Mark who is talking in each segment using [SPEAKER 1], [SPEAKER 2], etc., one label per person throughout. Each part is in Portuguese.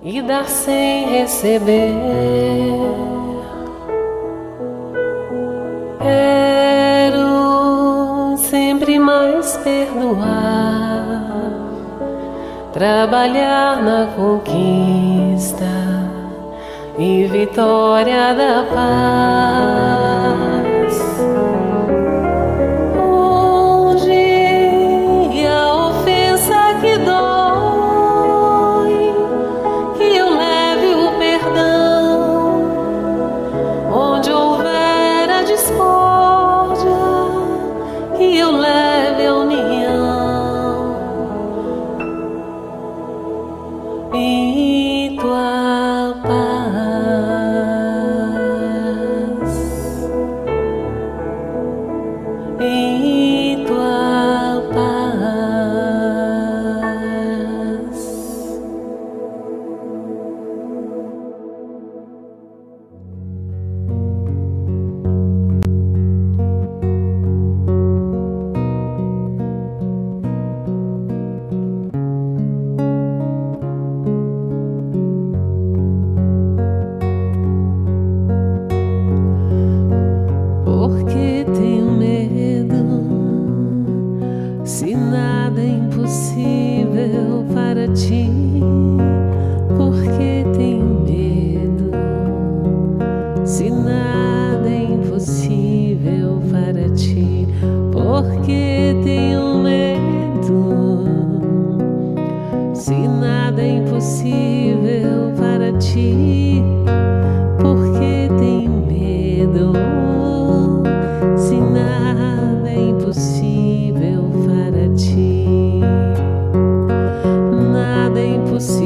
[SPEAKER 1] e dar sem receber. Quero sempre mais perdoar, trabalhar na conquista e vitória da paz. Onde a ofensa que dói, que eu leve o perdão. Onde houver a discórdia, que eu leve a união. E tua paz, e tua paz. Porque tenho medo, se nada é impossível para ti. Porque tenho medo, se nada é impossível para ti. Porque tenho medo, se nada é impossível para ti. Porque tenho medo, se nada é impossível para ti. Nada é impossível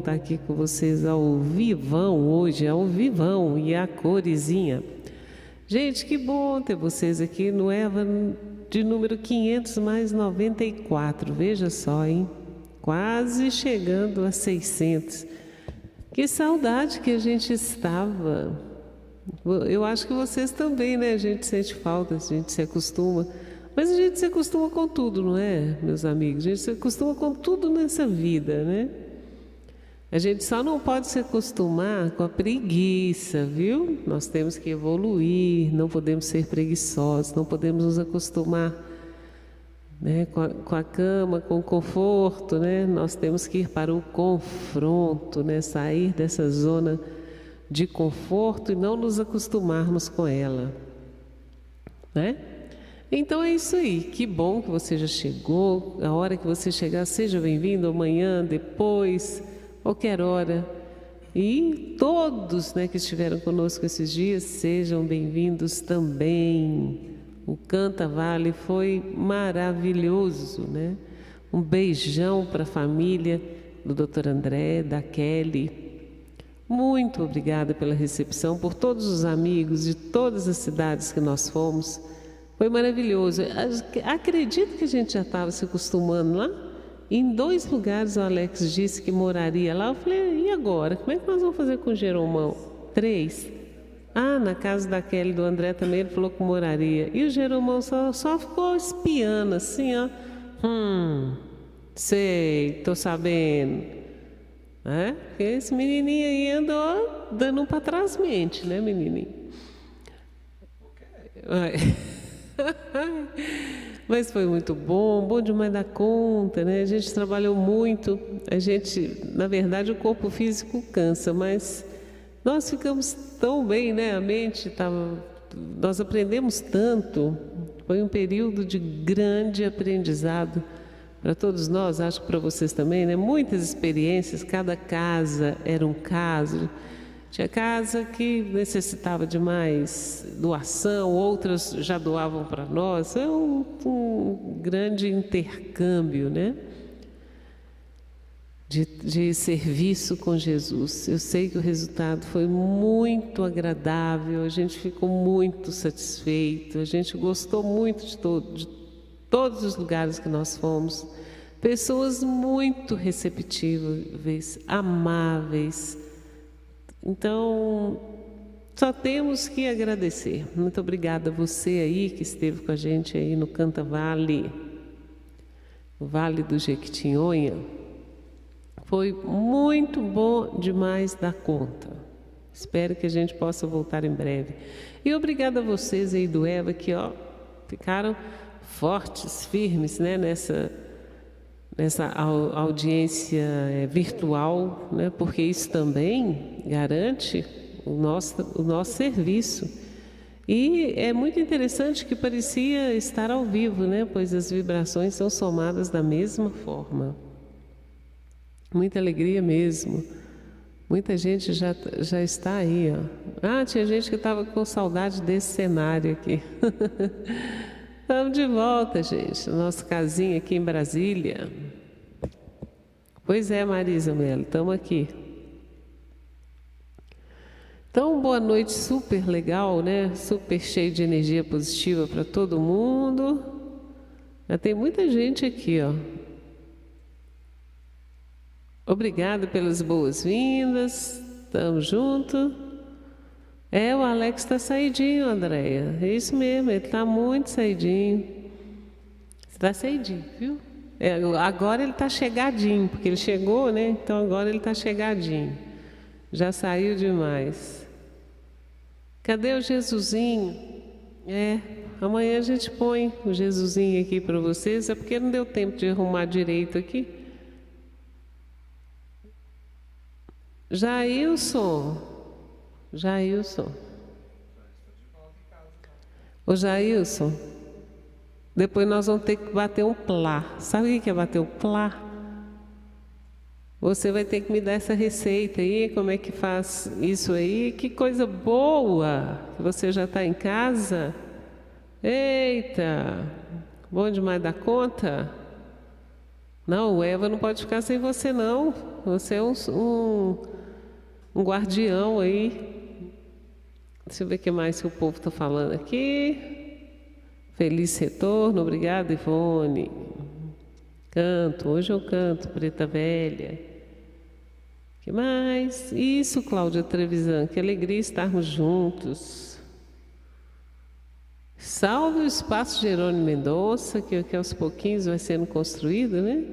[SPEAKER 1] estar aqui com vocês ao vivão hoje, ao vivão e a coresinha. Gente, que bom ter vocês aqui no Eva de número 500 mais 94. Veja só, hein? Quase chegando a 600. Que saudade que a gente estava. Eu acho que vocês também, né? A gente sente falta, a gente se acostuma. Mas a gente se acostuma com tudo, não é, meus amigos? A gente se acostuma com tudo nessa vida, né? A gente só não pode se acostumar com a preguiça, viu? Nós temos que evoluir, não podemos ser preguiçosos, não podemos nos acostumar, né, com a cama, com o conforto, né? Nós temos que ir para o confronto, né? Sair dessa zona de conforto e não nos acostumarmos com ela, né? Então é isso aí, que bom que você já chegou. A hora que você chegar, seja bem-vindo, amanhã, depois, qualquer hora. E todos, né, que estiveram conosco esses dias, sejam bem-vindos também. O Canta Vale foi maravilhoso, né? Um beijão para a família do Dr. André, da Kelly. Muito obrigada pela recepção, por todos os amigos de todas as cidades que nós fomos. Foi maravilhoso. Acredito que a gente já estava se acostumando lá. Em 2 lugares o Alex disse que moraria lá. Eu falei, e agora? Como é que nós vamos fazer com o Jeromão? 3. Na casa da Kelly e do André também ele falou que moraria. E o Jeromão só ficou espiando assim, ó. Sei, tô sabendo. Porque esse menininho aí andou dando um para trás mente, né, menininho? Mas foi muito bom demais da conta, né? A gente trabalhou muito, na verdade o corpo físico cansa, mas nós ficamos tão bem, né? A mente nós aprendemos tanto, foi um período de grande aprendizado para todos nós, acho que para vocês também, né? Muitas experiências, cada casa era um caso. Tinha casa que necessitava de mais doação, outras já doavam para nós. É um grande intercâmbio, né? De serviço com Jesus. Eu sei que o resultado foi muito agradável, a gente ficou muito satisfeito, a gente gostou muito de todos os lugares que nós fomos. Pessoas muito receptivas, amáveis. Então, só temos que agradecer. Muito obrigada a você aí que esteve com a gente aí no Canta Vale, o Vale do Jequitinhonha. Foi muito bom demais da conta. Espero que a gente possa voltar em breve. E obrigada a vocês aí do Eva que ficaram fortes, firmes, né, nessa audiência virtual, né? Porque isso também garante o nosso serviço. E é muito interessante que parecia estar ao vivo, né? Pois as vibrações são somadas da mesma forma. Muita alegria mesmo. Muita gente já está aí, ó. Tinha gente que estava com saudade desse cenário aqui. Estamos de volta, gente, na nossa casinha aqui em Brasília. Pois é, Marisa Mello, estamos aqui. Então, boa noite, super legal, né? Super cheio de energia positiva para todo mundo. Já tem muita gente aqui, ó. Obrigada pelas boas-vindas. Estamos juntos. O Alex está saidinho, Andréia. É isso mesmo, ele está muito saidinho. Está saidinho, viu? Agora ele está chegadinho, porque ele chegou, né? Então agora ele está chegadinho. Já saiu demais. Cadê o Jesusinho? Amanhã a gente põe o Jesusinho aqui para vocês. É porque não deu tempo de arrumar direito aqui. Jailson. Ô Jailson, depois nós vamos ter que bater um plá. Sabe o que é bater o plá? Você vai ter que me dar essa receita aí, como é que faz isso aí. Que coisa boa! Você já está em casa? Eita! Bom demais da conta? Não, o Eva não pode ficar sem você não. Você é um guardião aí. Deixa eu ver o que mais que o povo está falando aqui. Feliz retorno, obrigada, Ivone. Canto, hoje eu canto, Preta Velha. Que mais? Isso, Cláudia Trevisan, que alegria estarmos juntos. Salve o Espaço Jerônimo Mendonça, que aos pouquinhos vai sendo construído, né?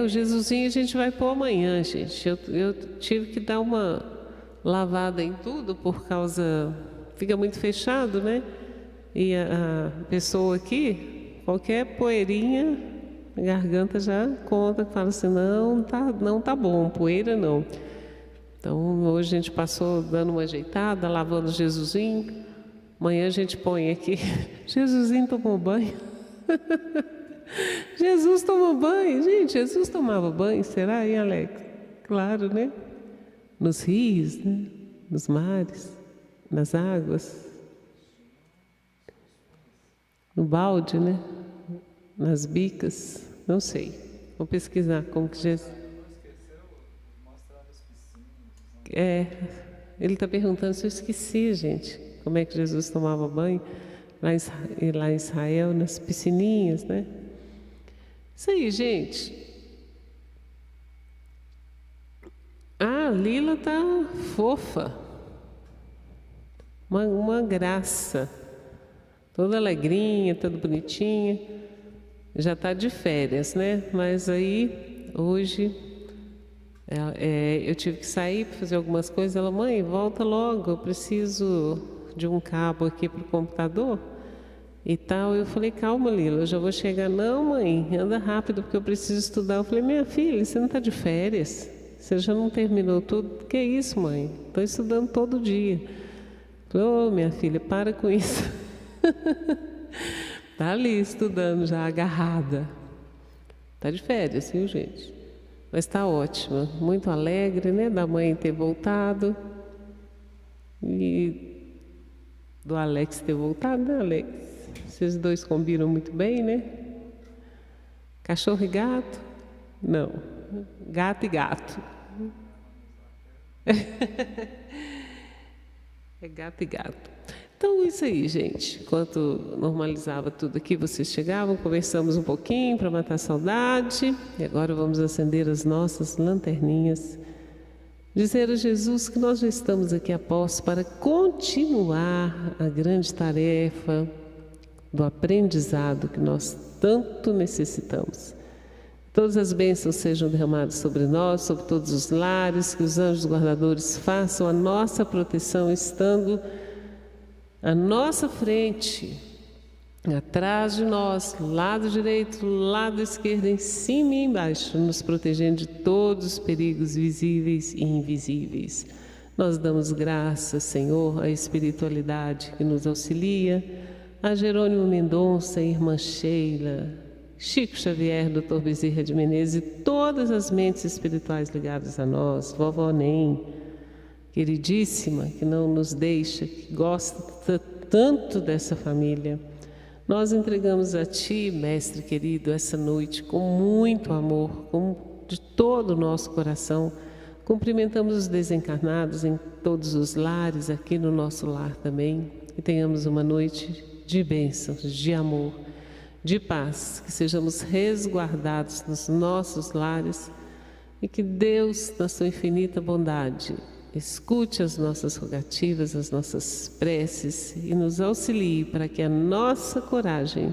[SPEAKER 1] O Jesusinho a gente vai pôr amanhã, gente. Eu tive que dar uma lavada em tudo por causa... Fica muito fechado, né? E a pessoa aqui, qualquer poeirinha, a garganta já conta, fala assim, não tá bom, poeira não. Então, hoje a gente passou dando uma ajeitada, lavando o Jesusinho. Amanhã a gente põe aqui, Jesusinho tomou banho. Jesus tomou banho. Gente, Jesus tomava banho, será, hein, Alex? Claro, né? Nos rios, né? Nos mares, nas águas. No balde, né? Nas bicas, não sei. Vou pesquisar como que Jesus... Ele está perguntando se eu esqueci, gente, como é que Jesus tomava banho lá em Israel, nas piscininhas, né? Isso aí, gente. A Lila tá fofa, uma graça, toda alegrinha, toda bonitinha. Já está de férias, né? Mas aí, hoje... eu tive que sair para fazer algumas coisas. Ela, mãe, volta logo, eu preciso de um cabo aqui para o computador e tal. Eu falei, calma, Lila, eu já vou chegar. Não, mãe, anda rápido porque eu preciso estudar. Eu falei, minha filha, você não está de férias? Você já não terminou tudo? Que isso, mãe? Estou estudando todo dia. Ô, minha filha, para com isso. Está ali estudando já, agarrada. Está de férias, viu, gente? Mas está ótima, muito alegre, né, da mãe ter voltado e do Alex ter voltado, né, Alex? Vocês dois combinam muito bem, né? Cachorro e gato? Não, gato e gato. É gato e gato. Então, isso aí, gente. Enquanto normalizava tudo aqui, vocês chegavam, conversamos um pouquinho para matar a saudade. E agora vamos acender as nossas lanterninhas. Dizer a Jesus que nós já estamos aqui a postos para continuar a grande tarefa do aprendizado que nós tanto necessitamos. Todas as bênçãos sejam derramadas sobre nós, sobre todos os lares, que os anjos guardadores façam a nossa proteção estando à nossa frente, atrás de nós, lado direito, lado esquerdo, em cima e embaixo, nos protegendo de todos os perigos visíveis e invisíveis. Nós damos graças, Senhor, à espiritualidade que nos auxilia, a Jerônimo Mendonça, irmã Sheila, Chico Xavier, Dr. Bezerra de Menezes e todas as mentes espirituais ligadas a nós, vovó Nem, queridíssima, que não nos deixa, que gosta tanto dessa família. Nós entregamos a Ti, Mestre querido, essa noite com muito amor, de todo o nosso coração. Cumprimentamos os desencarnados em todos os lares, aqui no nosso lar também. Que tenhamos uma noite de bênçãos, de amor, de paz, que sejamos resguardados nos nossos lares e que Deus, na sua infinita bondade, escute as nossas rogativas, as nossas preces e nos auxilie para que a nossa coragem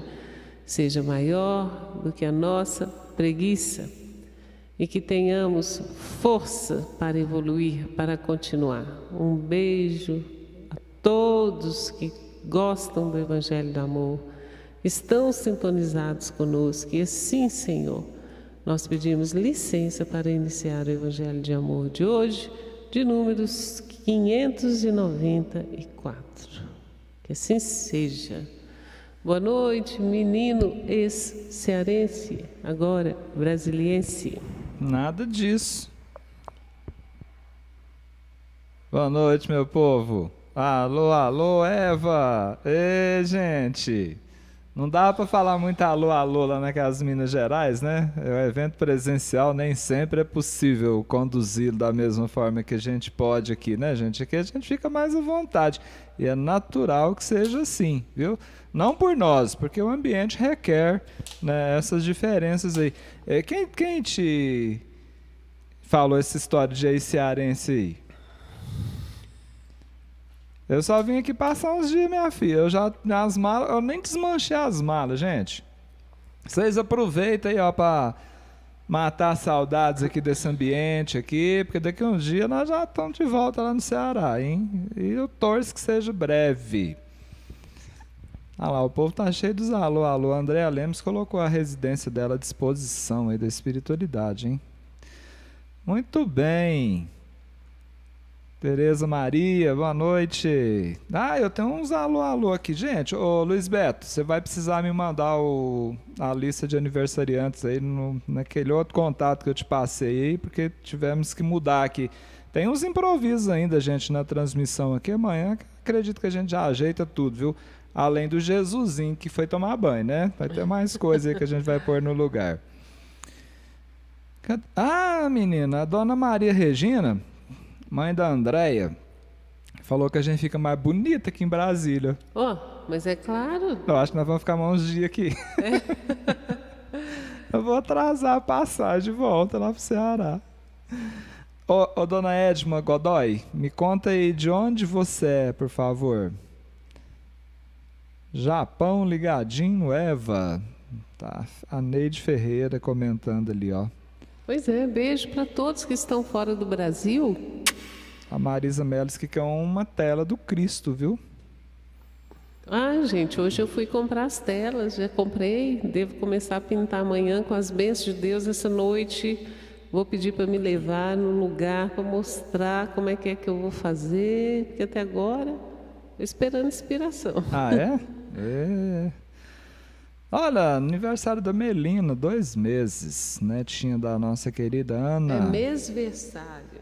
[SPEAKER 1] seja maior do que a nossa preguiça e que tenhamos força para evoluir, para continuar. Um beijo a todos que gostam do Evangelho do Amor, estão sintonizados conosco e assim, Senhor, nós pedimos licença para iniciar o Evangelho de Amor de hoje, de números 594. Que assim seja. Boa noite, menino ex-cearense, agora brasiliense.
[SPEAKER 2] Nada disso. Boa noite, meu povo. Alô, alô, Eva. Ei, gente. Não dá para falar muito alô, alô lá naquelas Minas Gerais, né? O evento presencial nem sempre é possível conduzi-lo da mesma forma que a gente pode aqui, né, gente? Aqui a gente fica mais à vontade. E é natural que seja assim, viu? Não por nós, porque o ambiente requer, né, essas diferenças aí. Quem te falou essa história de cearense aí? Eu só vim aqui passar uns dias, minha filha. Eu nem desmanchei as malas, gente. Vocês aproveitem aí, ó, pra matar saudades aqui desse ambiente aqui, porque daqui a uns dias nós já estamos de volta lá no Ceará, hein? E eu torço que seja breve. Ah lá, o povo tá cheio dos alô, alô. A Andréa Lemos colocou a residência dela à disposição aí da espiritualidade, hein? Muito bem. Tereza Maria, boa noite. Eu tenho uns alô, alô aqui. Gente, ô Luiz Beto, você vai precisar me mandar a lista de aniversariantes aí naquele outro contato que eu te passei aí, porque tivemos que mudar aqui. Tem uns improvisos ainda, gente, na transmissão aqui. Amanhã acredito que a gente já ajeita tudo, viu? Além do Jesusinho que foi tomar banho, né? Vai ter mais coisa aí que a gente vai pôr no lugar. Menina, a dona Maria Regina, mãe da Andréia, falou que a gente fica mais bonita aqui em Brasília.
[SPEAKER 1] Mas é claro.
[SPEAKER 2] Eu acho que nós vamos ficar mais uns dias aqui. Eu vou atrasar a passagem de volta lá pro Ceará. Ô, dona Edma Godoy, me conta aí de onde você é, por favor. Japão ligadinho, Eva. Tá, a Neide Ferreira comentando ali, ó.
[SPEAKER 1] Pois é, beijo para todos que estão fora do Brasil.
[SPEAKER 2] A Marisa Melis que quer uma tela do Cristo, viu?
[SPEAKER 1] Gente, hoje eu fui comprar as telas, já comprei, devo começar a pintar amanhã com as bênçãos de Deus essa noite. Vou pedir para me levar no lugar para mostrar como é que eu vou fazer, porque até agora estou esperando inspiração.
[SPEAKER 2] É? Olha, aniversário da Melina, 2 meses, netinha da nossa querida Ana.
[SPEAKER 1] É mêsversário.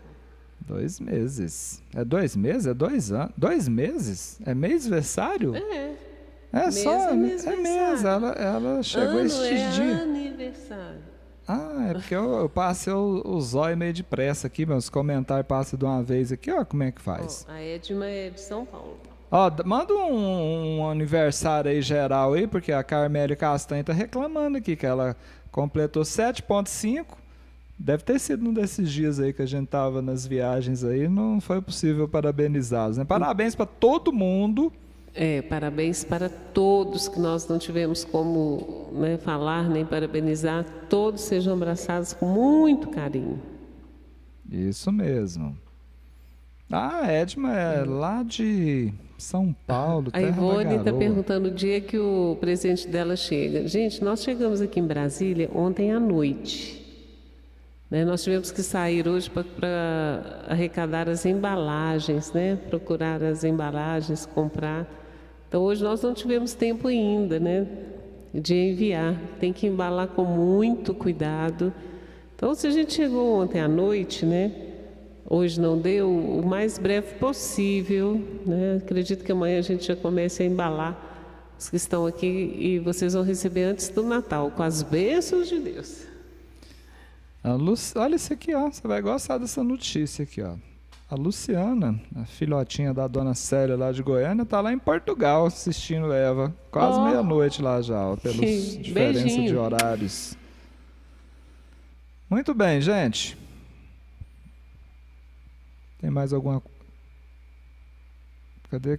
[SPEAKER 2] 2 meses. É 2 meses? É 2 anos? 2 meses? É mêsversário? É só. É mês. Ela chegou estes dias.
[SPEAKER 1] Aniversário.
[SPEAKER 2] É porque eu passei o zóio meio depressa aqui, meus comentários passam de uma vez aqui, ó, como é que faz.
[SPEAKER 1] A Edma é de São Paulo.
[SPEAKER 2] Manda um aniversário aí geral aí, porque a Carmélia Castanha tá reclamando aqui que ela completou 7.5. Deve ter sido um desses dias aí que a gente tava nas viagens aí, não foi possível parabenizá-los, né? Parabéns para todo mundo.
[SPEAKER 1] Parabéns para todos que nós não tivemos como, né, falar nem parabenizar. Todos sejam abraçados com muito carinho.
[SPEAKER 2] Isso mesmo. A Edma é lá de São Paulo.
[SPEAKER 1] A Ivone está perguntando o dia que o presente dela chega. Gente, nós chegamos aqui em Brasília ontem à noite. Né? Nós tivemos que sair hoje para arrecadar as embalagens, né? Procurar as embalagens, comprar. Então hoje nós não tivemos tempo ainda, né, de enviar. Tem que embalar com muito cuidado. Então se a gente chegou ontem à noite, né, hoje não deu, o mais breve possível, né? Acredito que amanhã a gente já comece a embalar os que estão aqui e vocês vão receber antes do Natal, com as bênçãos de Deus.
[SPEAKER 2] Olha isso aqui, ó. Você vai gostar dessa notícia aqui, ó. A Luciana, a filhotinha da dona Célia lá de Goiânia, tá lá em Portugal assistindo Eva. Quase meia-noite lá já, ó, pelos diferença de horários. Muito bem, gente. Tem mais alguma...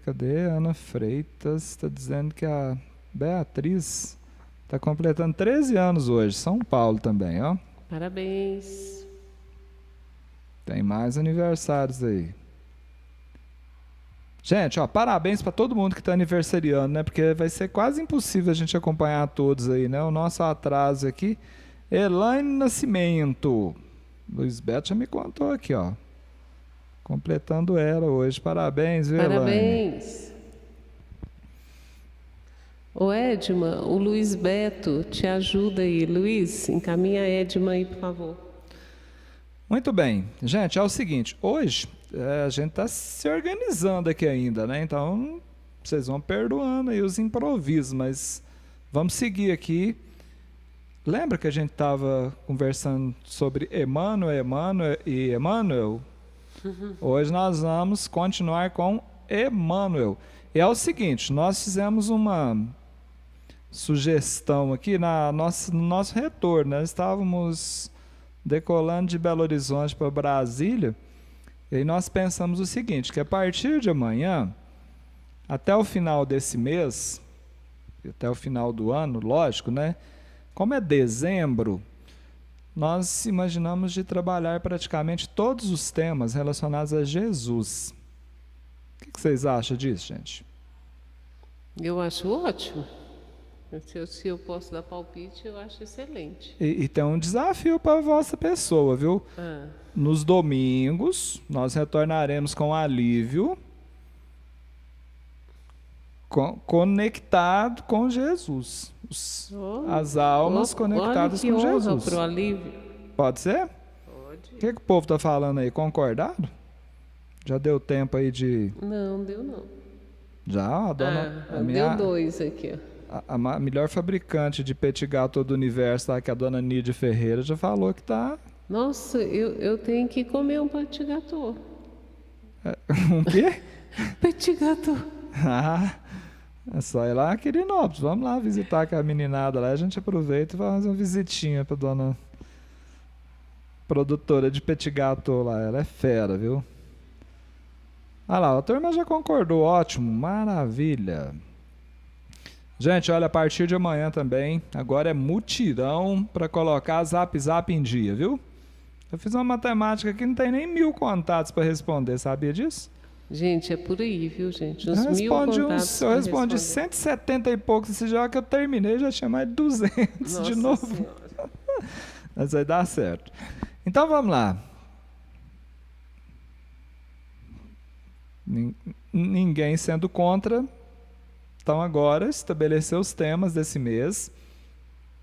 [SPEAKER 2] Cadê? Ana Freitas está dizendo que a Beatriz está completando 13 anos hoje. São Paulo também, ó.
[SPEAKER 1] Parabéns.
[SPEAKER 2] Tem mais aniversários aí. Gente, ó, parabéns para todo mundo que está aniversariando, né? Porque vai ser quase impossível a gente acompanhar todos aí, né? O nosso atraso aqui. Elaine Nascimento. Luiz Beto já me contou aqui, ó. Completando ela hoje. Parabéns, viu, Elaine?
[SPEAKER 1] Parabéns. Ô Edma, o Luiz Beto te ajuda aí. Luiz, encaminha a Edma aí, por favor.
[SPEAKER 2] Muito bem. Gente, é o seguinte. Hoje, a gente está se organizando aqui ainda, né? Então, vocês vão perdoando aí os improvisos, mas Vamos seguir aqui. Lembra que a gente estava conversando sobre Emmanuel? Hoje nós vamos continuar com Emmanuel. E é o seguinte, nós fizemos uma sugestão aqui no nosso retorno. Nós estávamos decolando de Belo Horizonte para Brasília, e aí nós pensamos o seguinte, que a partir de amanhã, até o final desse mês, até o final do ano, lógico, né? Como é dezembro, nós imaginamos de trabalhar praticamente todos os temas relacionados a Jesus. O que vocês acham disso, gente?
[SPEAKER 1] Eu acho ótimo. Se eu posso dar palpite, eu acho excelente.
[SPEAKER 2] E tem um desafio para a vossa pessoa, viu? Nos domingos, nós retornaremos com alívio, conectado com Jesus. As almas conectadas com Jesus.
[SPEAKER 1] Olha que honra pro alívio.
[SPEAKER 2] Pode ser?
[SPEAKER 1] Pode.
[SPEAKER 2] O que o povo está falando aí? Concordado? Já deu tempo aí de...
[SPEAKER 1] Não, deu não.
[SPEAKER 2] Já? A dona...
[SPEAKER 1] deu 2 aqui, ó.
[SPEAKER 2] A melhor fabricante de petit gâteau do universo, lá, que é a dona Nídia Ferreira, já falou que tá...
[SPEAKER 1] Nossa, eu tenho que comer um petit gâteau.
[SPEAKER 2] Um quê?
[SPEAKER 1] Petit gâteau.
[SPEAKER 2] É só ir lá a Quirinópolis. Vamos lá visitar com a meninada lá. A gente aproveita e vai fazer uma visitinha pra dona produtora de petit gâteau lá. Ela é fera, viu? Ah lá, a turma já concordou. Ótimo, maravilha. Gente, olha, a partir de amanhã também, agora é mutirão para colocar Zap Zap em dia, viu? Eu fiz uma matemática aqui, não tem nem 1000 contatos para responder, sabia disso?
[SPEAKER 1] Gente, é por aí, viu, gente? Uns 1000 contatos.
[SPEAKER 2] Eu respondi 170 e poucos esse jogo que eu terminei, já tinha mais de 200
[SPEAKER 1] Nossa
[SPEAKER 2] de novo.
[SPEAKER 1] Senhora.
[SPEAKER 2] Mas vai dar certo. Então vamos lá. Ninguém sendo contra. Então agora estabelecer os temas desse mês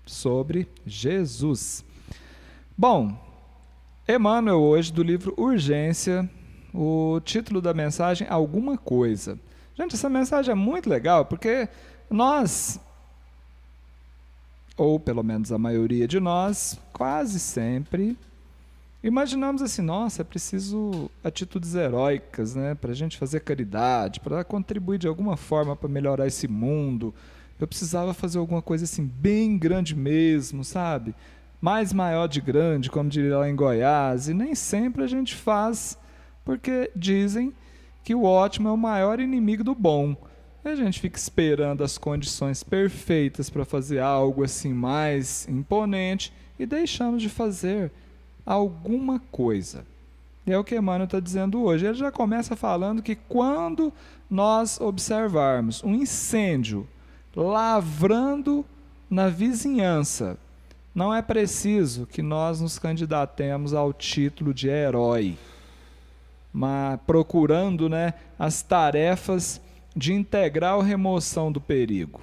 [SPEAKER 2] sobre Jesus. Bom, Emmanuel hoje do livro Urgência, o título da mensagem Alguma Coisa. Gente, essa mensagem é muito legal porque nós, ou pelo menos a maioria de nós, quase sempre imaginamos assim, nossa, é preciso atitudes heróicas, né, para a gente fazer caridade, para contribuir de alguma forma para melhorar esse mundo. Eu precisava fazer alguma coisa assim bem grande mesmo, sabe? Mais maior de grande, como diria lá em Goiás. E nem sempre a gente faz, porque dizem que o ótimo é o maior inimigo do bom. E a gente fica esperando as condições perfeitas para fazer algo assim mais imponente e deixamos de fazer alguma coisa. E é o que Emmanuel está dizendo hoje. Ele já começa falando que quando nós observarmos um incêndio lavrando na vizinhança, não é preciso que nós nos candidatemos ao título de herói, mas procurando, né, as tarefas de integral remoção do perigo.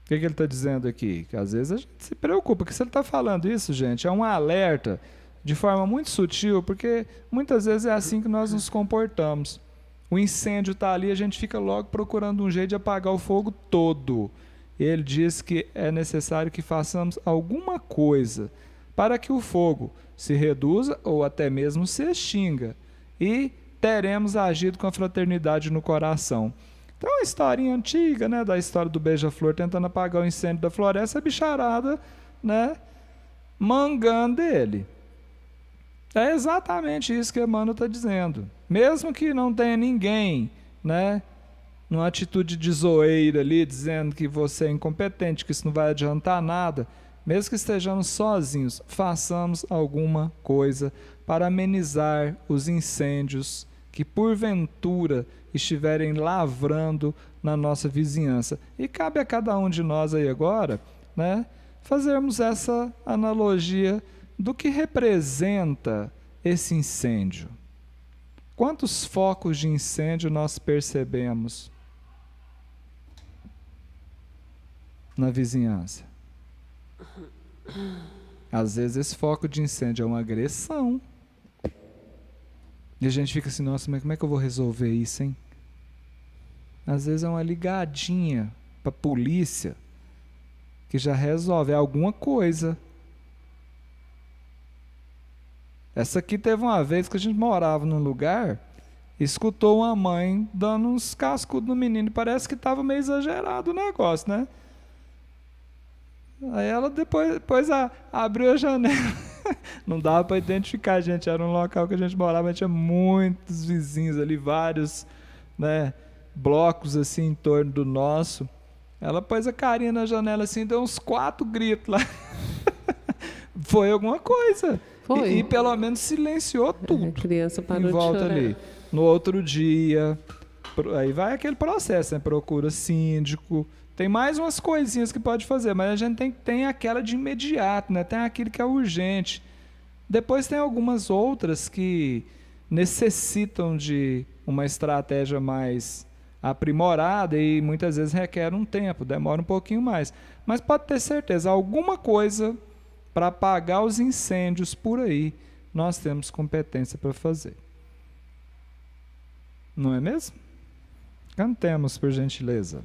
[SPEAKER 2] O que ele está dizendo aqui? Que às vezes a gente se preocupa, que se ele está falando isso, gente, é um alerta de forma muito sutil, porque muitas vezes é assim que nós nos comportamos. O incêndio está ali, a gente fica logo procurando um jeito de apagar o fogo todo. Ele diz que é necessário que façamos alguma coisa para que o fogo se reduza ou até mesmo se extinga, e teremos agido com a fraternidade no coração. Então, uma historinha antiga, né, da história do beija-flor tentando apagar o incêndio da floresta, a bicharada, né, mangando ele. É exatamente isso que Emmanuel está dizendo. Mesmo que não tenha ninguém, né, numa atitude de zoeira ali, dizendo que você é incompetente, que isso não vai adiantar nada, mesmo que estejamos sozinhos, façamos alguma coisa para amenizar os incêndios que porventura estiverem lavrando na nossa vizinhança. E cabe a cada um de nós aí agora, né, fazermos essa analogia do que representa esse incêndio. Quantos focos de incêndio nós percebemos na vizinhança? Às vezes esse foco de incêndio é uma agressão. E a gente fica assim, nossa, mas como é que eu vou resolver isso, hein? Às vezes é uma ligadinha para a polícia que já resolve, é alguma coisa. Essa aqui teve uma vez que a gente morava num lugar, escutou uma mãe dando uns cascudos no menino, parece que estava meio exagerado o negócio, né? Aí ela depois abriu a janela, não dava para identificar, gente, era um local que a gente morava, mas tinha muitos vizinhos ali, vários, né, blocos assim em torno do nosso. Ela pôs a carinha na janela assim, deu uns 4 gritos lá. Foi alguma coisa.
[SPEAKER 1] Foi.
[SPEAKER 2] E pelo menos silenciou tudo.
[SPEAKER 1] A criança parou
[SPEAKER 2] em volta
[SPEAKER 1] de chorar.
[SPEAKER 2] ali. No outro dia, aí vai aquele processo, né? Procura síndico. Tem mais umas coisinhas que pode fazer, mas a gente tem aquela de imediato, né? Tem aquilo que é urgente. Depois tem algumas outras que necessitam de uma estratégia mais aprimorada e muitas vezes requer um tempo, demora um pouquinho mais. Mas pode ter certeza, alguma coisa para apagar os incêndios por aí, nós temos competência para fazer. Não é mesmo? Cantemos, por gentileza.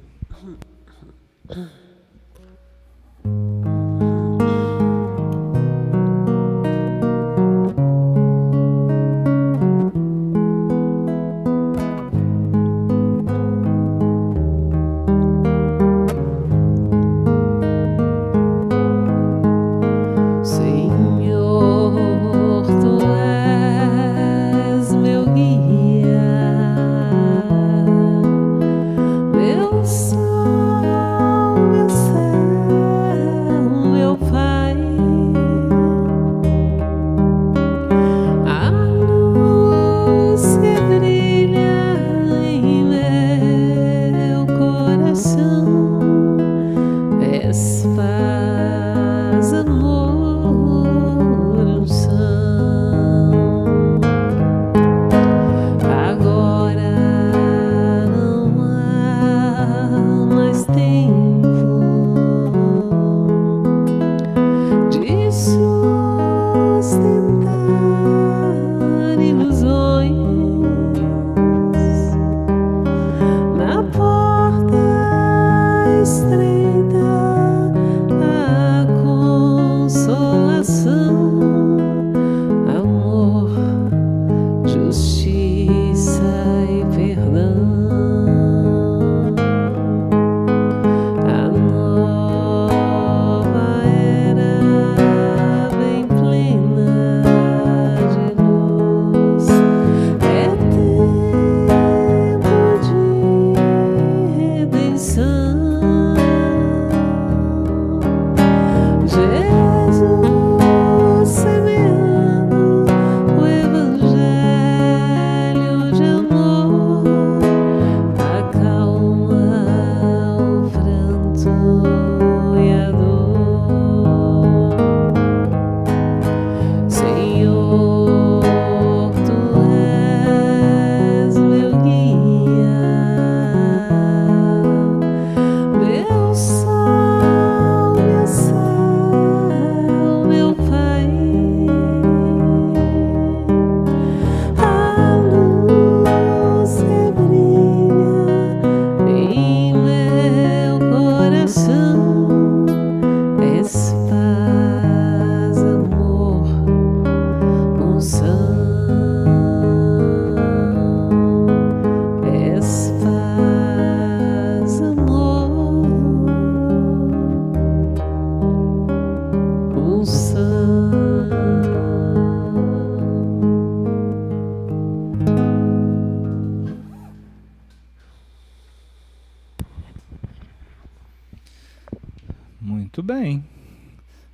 [SPEAKER 2] Muito bem.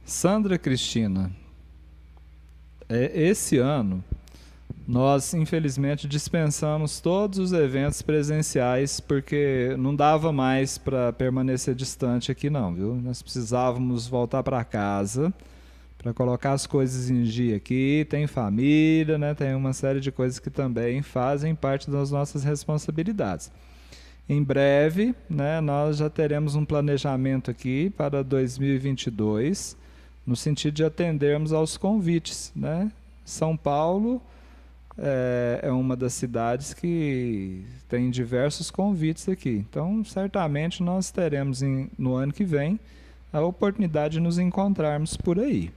[SPEAKER 2] Sandra Cristina, esse ano nós infelizmente dispensamos todos os eventos presenciais porque não dava mais para permanecer distante aqui não, viu? Nós precisávamos voltar para casa para colocar as coisas em dia aqui, tem família, né? Tem uma série de coisas que também fazem parte das nossas responsabilidades. Em breve, né, nós já teremos um planejamento aqui para 2022, no sentido de atendermos aos convites, né? São Paulo, é uma das cidades que tem diversos convites aqui. Então, certamente nós teremos no ano que vem a oportunidade de nos encontrarmos por aí.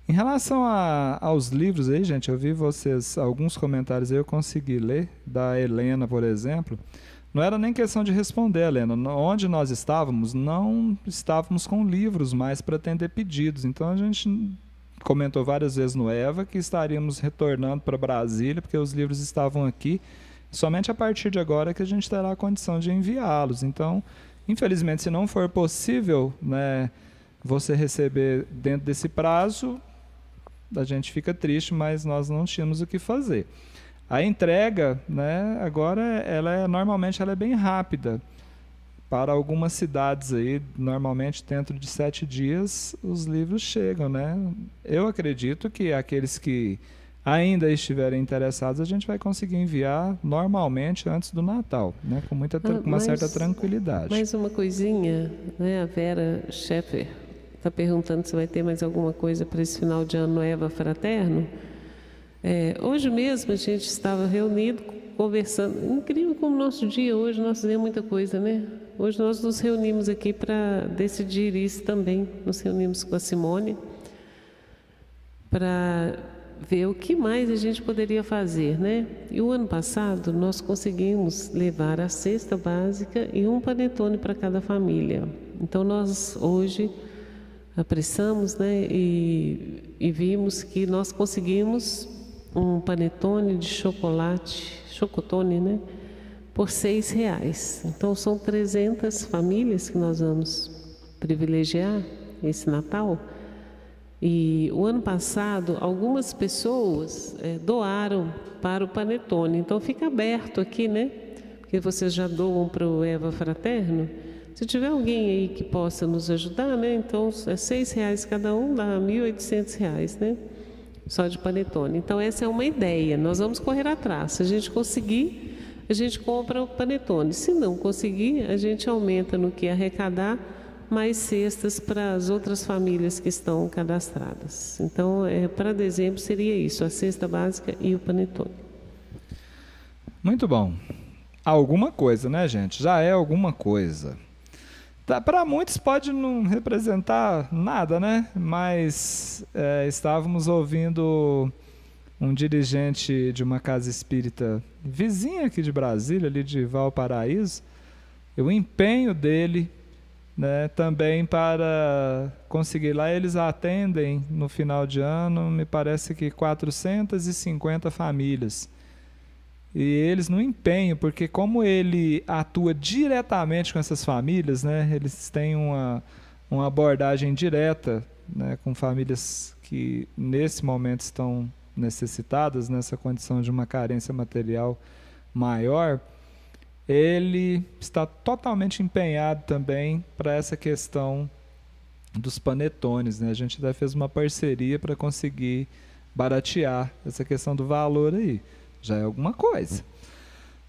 [SPEAKER 2] Em relação aos livros aí, gente, eu vi alguns comentários aí, eu consegui ler, da Helena, por exemplo. Não era nem questão de responder, Helena. Onde nós estávamos, não estávamos com livros mais para atender pedidos. Então a gente comentou várias vezes no EVA que estaríamos retornando para Brasília, porque os livros estavam aqui. Somente a partir de agora que a gente terá a condição de enviá-los. Então, infelizmente, se não for possível, né, você receber dentro desse prazo, a gente fica triste, mas nós não tínhamos o que fazer. A entrega, né, agora, normalmente ela é bem rápida. Para algumas cidades aí, normalmente dentro de 7 dias, os livros chegam, né? Eu acredito que aqueles que ainda estiverem interessados, a gente vai conseguir enviar normalmente antes do Natal, né? Com uma certa tranquilidade.
[SPEAKER 1] Mais uma coisinha, né? A Vera Scheffer está perguntando se vai ter mais alguma coisa para esse final de ano no Eva Fraterno. Hoje mesmo a gente estava reunido, conversando. Incrível como nosso dia hoje, nós fizemos muita coisa, né? Hoje nós nos reunimos aqui para decidir isso também. Nos reunimos com a Simone para ver o que mais a gente poderia fazer, né? E o ano passado nós conseguimos levar a cesta básica e um panetone para cada família. Então nós hoje apressamos, né? E vimos que nós conseguimos um panetone de chocolate, chocotone, né? Por R$6. Então são 300 famílias que nós vamos privilegiar esse Natal. E o ano passado, algumas pessoas doaram para o panetone. Então fica aberto aqui, né? Porque vocês já doam para o Eva Fraterno. Se tiver alguém aí que possa nos ajudar, né? Então é R$6 cada um, dá R$1.800, né? Só de panetone. Então essa é uma ideia. Nós vamos correr atrás. Se a gente conseguir, a gente compra o panetone. Se não conseguir, a gente aumenta no que arrecadar mais cestas para as outras famílias que estão cadastradas. Então, para dezembro seria isso, a cesta básica e o panetone.
[SPEAKER 2] Muito bom. Alguma coisa, né, gente? Já é alguma coisa. Para muitos pode não representar nada, né? Mas estávamos ouvindo um dirigente de uma casa espírita vizinha aqui de Brasília, ali de Valparaíso, o empenho dele, né, também para conseguir lá. Eles atendem no final de ano, me parece que 450 famílias. E eles no empenho, porque como ele atua diretamente com essas famílias, né, eles têm uma abordagem direta, né, com famílias que nesse momento estão necessitadas, nessa condição de uma carência material maior, ele está totalmente empenhado também para essa questão dos panetones, né? A gente até fez uma parceria para conseguir baratear essa questão do valor aí. Já é alguma coisa.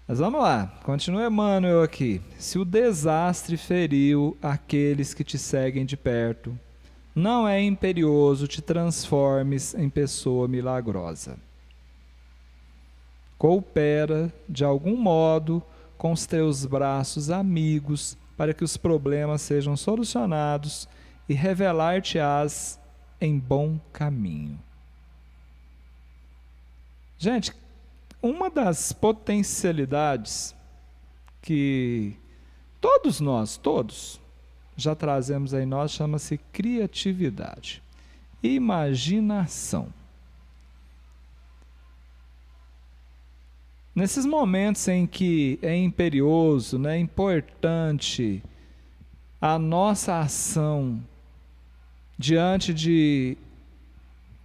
[SPEAKER 2] Mas vamos lá, continua Emmanuel aqui. Se o desastre feriu aqueles que te seguem de perto, não é imperioso te transformes em pessoa milagrosa. Coopera, de algum modo, com os teus braços amigos, para que os problemas sejam solucionados e revelar-te-ás em bom caminho. Gente, uma das potencialidades que todos nós, já trazemos aí nós, chama-se criatividade, imaginação. Nesses momentos em que é imperioso, né, importante a nossa ação diante de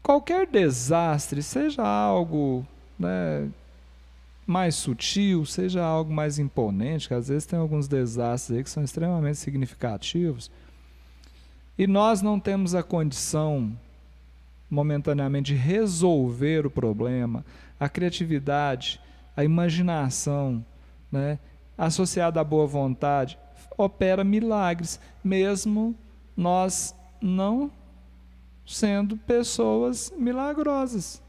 [SPEAKER 2] qualquer desastre, seja algo, né, mais sutil, seja algo mais imponente, que às vezes tem alguns desastres aí que são extremamente significativos, e nós não temos a condição momentaneamente de resolver o problema, a criatividade, a imaginação, né, associada à boa vontade, opera milagres, mesmo nós não sendo pessoas milagrosas.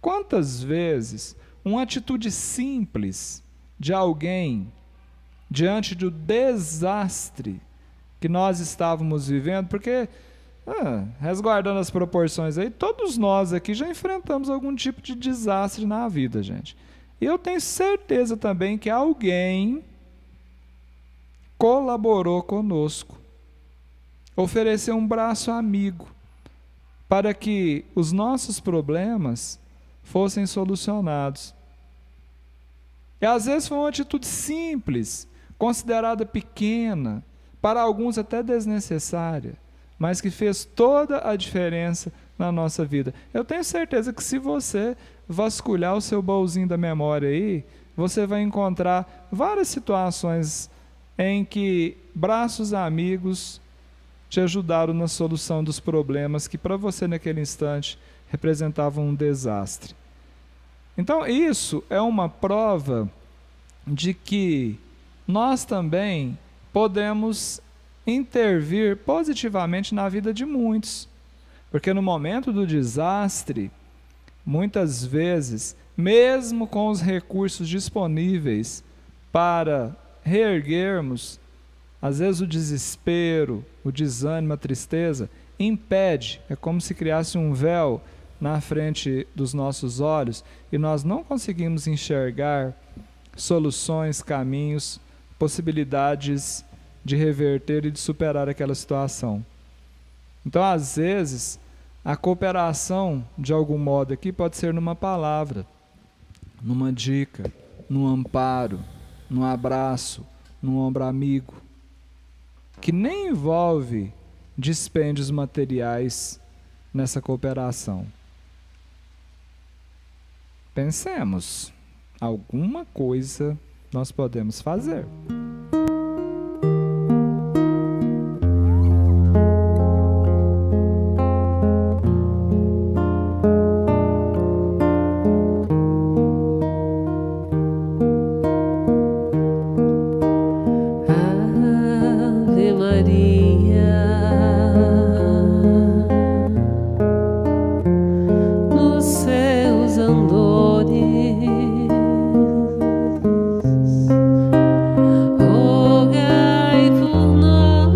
[SPEAKER 2] Quantas vezes uma atitude simples de alguém diante do desastre que nós estávamos vivendo, porque, resguardando as proporções aí, todos nós aqui já enfrentamos algum tipo de desastre na vida, gente. E eu tenho certeza também que alguém colaborou conosco, ofereceu um braço amigo para que os nossos problemas fossem solucionados. E às vezes foi uma atitude simples, considerada pequena, para alguns até desnecessária, mas que fez toda a diferença na nossa vida. Eu tenho certeza que se você vasculhar o seu baúzinho da memória aí, você vai encontrar várias situações em que braços amigos te ajudaram na solução dos problemas que para você naquele instante representavam um desastre. Então isso é uma prova de que nós também podemos intervir positivamente na vida de muitos. Porque no momento do desastre, muitas vezes, mesmo com os recursos disponíveis para reerguermos, às vezes o desespero, o desânimo, a tristeza, impede, é como se criasse um véu na frente dos nossos olhos e nós não conseguimos enxergar soluções, caminhos, possibilidades de reverter e de superar aquela situação. Então, às vezes, a cooperação, de algum modo aqui, pode ser numa palavra, numa dica, num amparo, num abraço, num ombro amigo, que nem envolve dispêndios materiais nessa cooperação. Pensemos, alguma coisa nós podemos fazer.
[SPEAKER 1] Ave Maria, nos seus andores, rogai por nós,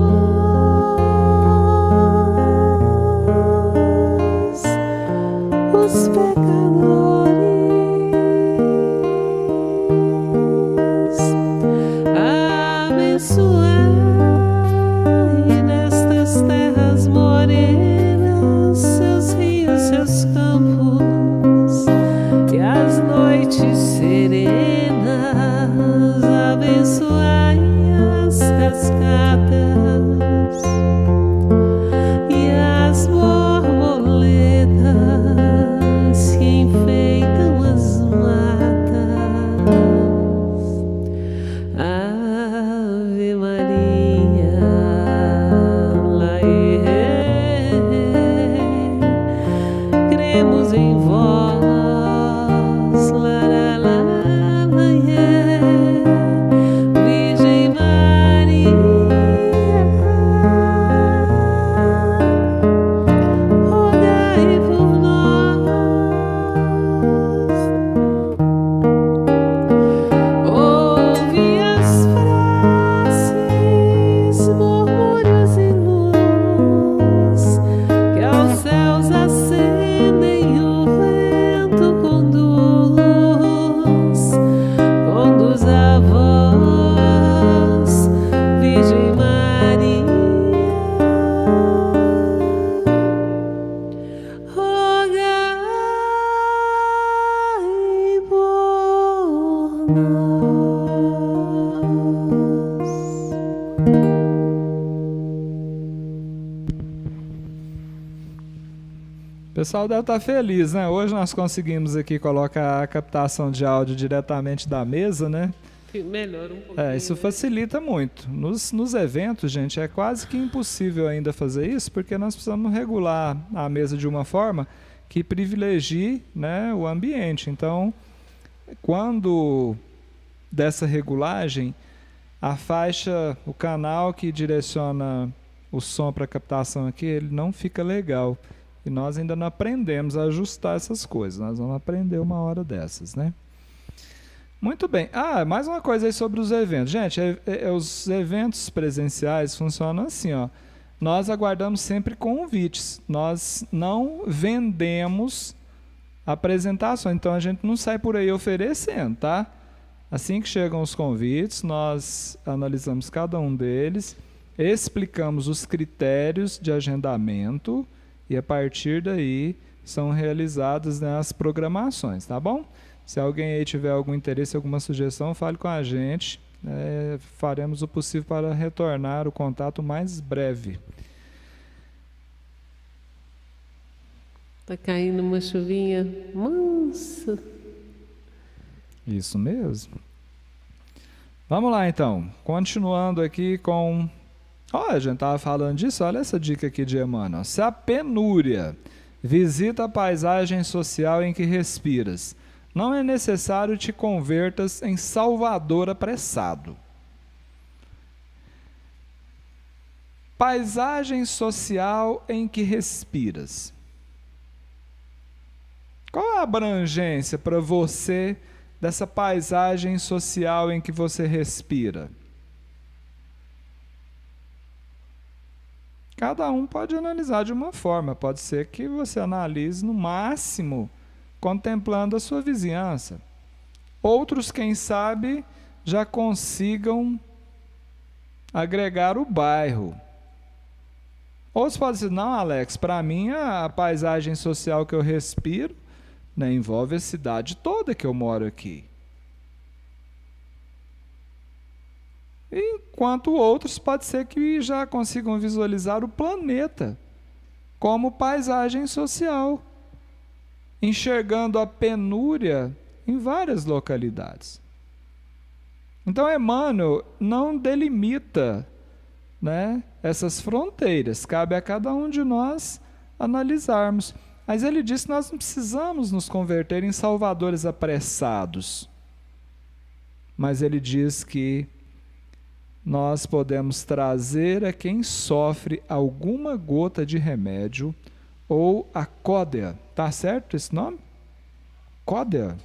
[SPEAKER 1] os pecadores. Abençoai nestas terras morenas seus rios, seus campos e as noites serenas. Abençoai as cascatas e as borboletas que enfeitam as matas. Ave Maria, cremos em vós, Virgem Maria, rogai por nós. Ouve as preces, murmúrios e luz que aos céus acendem e o vento conduz. Conduz a vós, Virgem Maria, rogai por nós.
[SPEAKER 2] O pessoal deve estar feliz, né? Hoje nós conseguimos aqui colocar a captação de áudio diretamente da mesa, né?
[SPEAKER 1] Melhora um pouquinho.
[SPEAKER 2] Isso facilita muito. Nos eventos, gente, é quase que impossível ainda fazer isso, porque nós precisamos regular a mesa de uma forma que privilegie, né, o ambiente. Então, quando dessa regulagem, a faixa, o canal que direciona o som para captação aqui, ele não fica legal. E nós ainda não aprendemos a ajustar essas coisas. Nós vamos aprender uma hora dessas, né? Muito bem. Mais uma coisa aí sobre os eventos. Gente, os eventos presenciais funcionam assim, ó. Nós aguardamos sempre convites. Nós não vendemos apresentações. Então, a gente não sai por aí oferecendo, tá? Assim que chegam os convites, nós analisamos cada um deles, explicamos os critérios de agendamento e, a partir daí, são realizadas, né, as programações, tá bom? Se alguém aí tiver algum interesse, alguma sugestão, fale com a gente. Faremos o possível para retornar o contato mais breve.
[SPEAKER 1] Tá caindo uma chuvinha mansa.
[SPEAKER 2] Isso mesmo. Vamos lá, então. Continuando aqui com... Olha, a gente estava falando disso. Olha essa dica aqui de Emmanuel. Se a penúria visita a paisagem social em que respiras, não é necessário te convertas em salvador apressado. Paisagem social em que respiras. Qual a abrangência para você dessa paisagem social em que você respira? Cada um pode analisar de uma forma. Pode ser que você analise no máximo contemplando a sua vizinhança. Outros, quem sabe, já consigam agregar o bairro. Outros podem dizer, não, Alex, para mim a paisagem social que eu respiro, né, envolve a cidade toda que eu moro aqui. Enquanto outros pode ser que já consigam visualizar o planeta como paisagem social, enxergando a penúria em várias localidades. Então, Emmanuel não delimita, né, essas fronteiras, cabe a cada um de nós analisarmos. Mas ele diz que nós não precisamos nos converter em salvadores apressados. Mas ele diz que nós podemos trazer a quem sofre alguma gota de remédio ou a códea. Tá certo esse nome? Códea.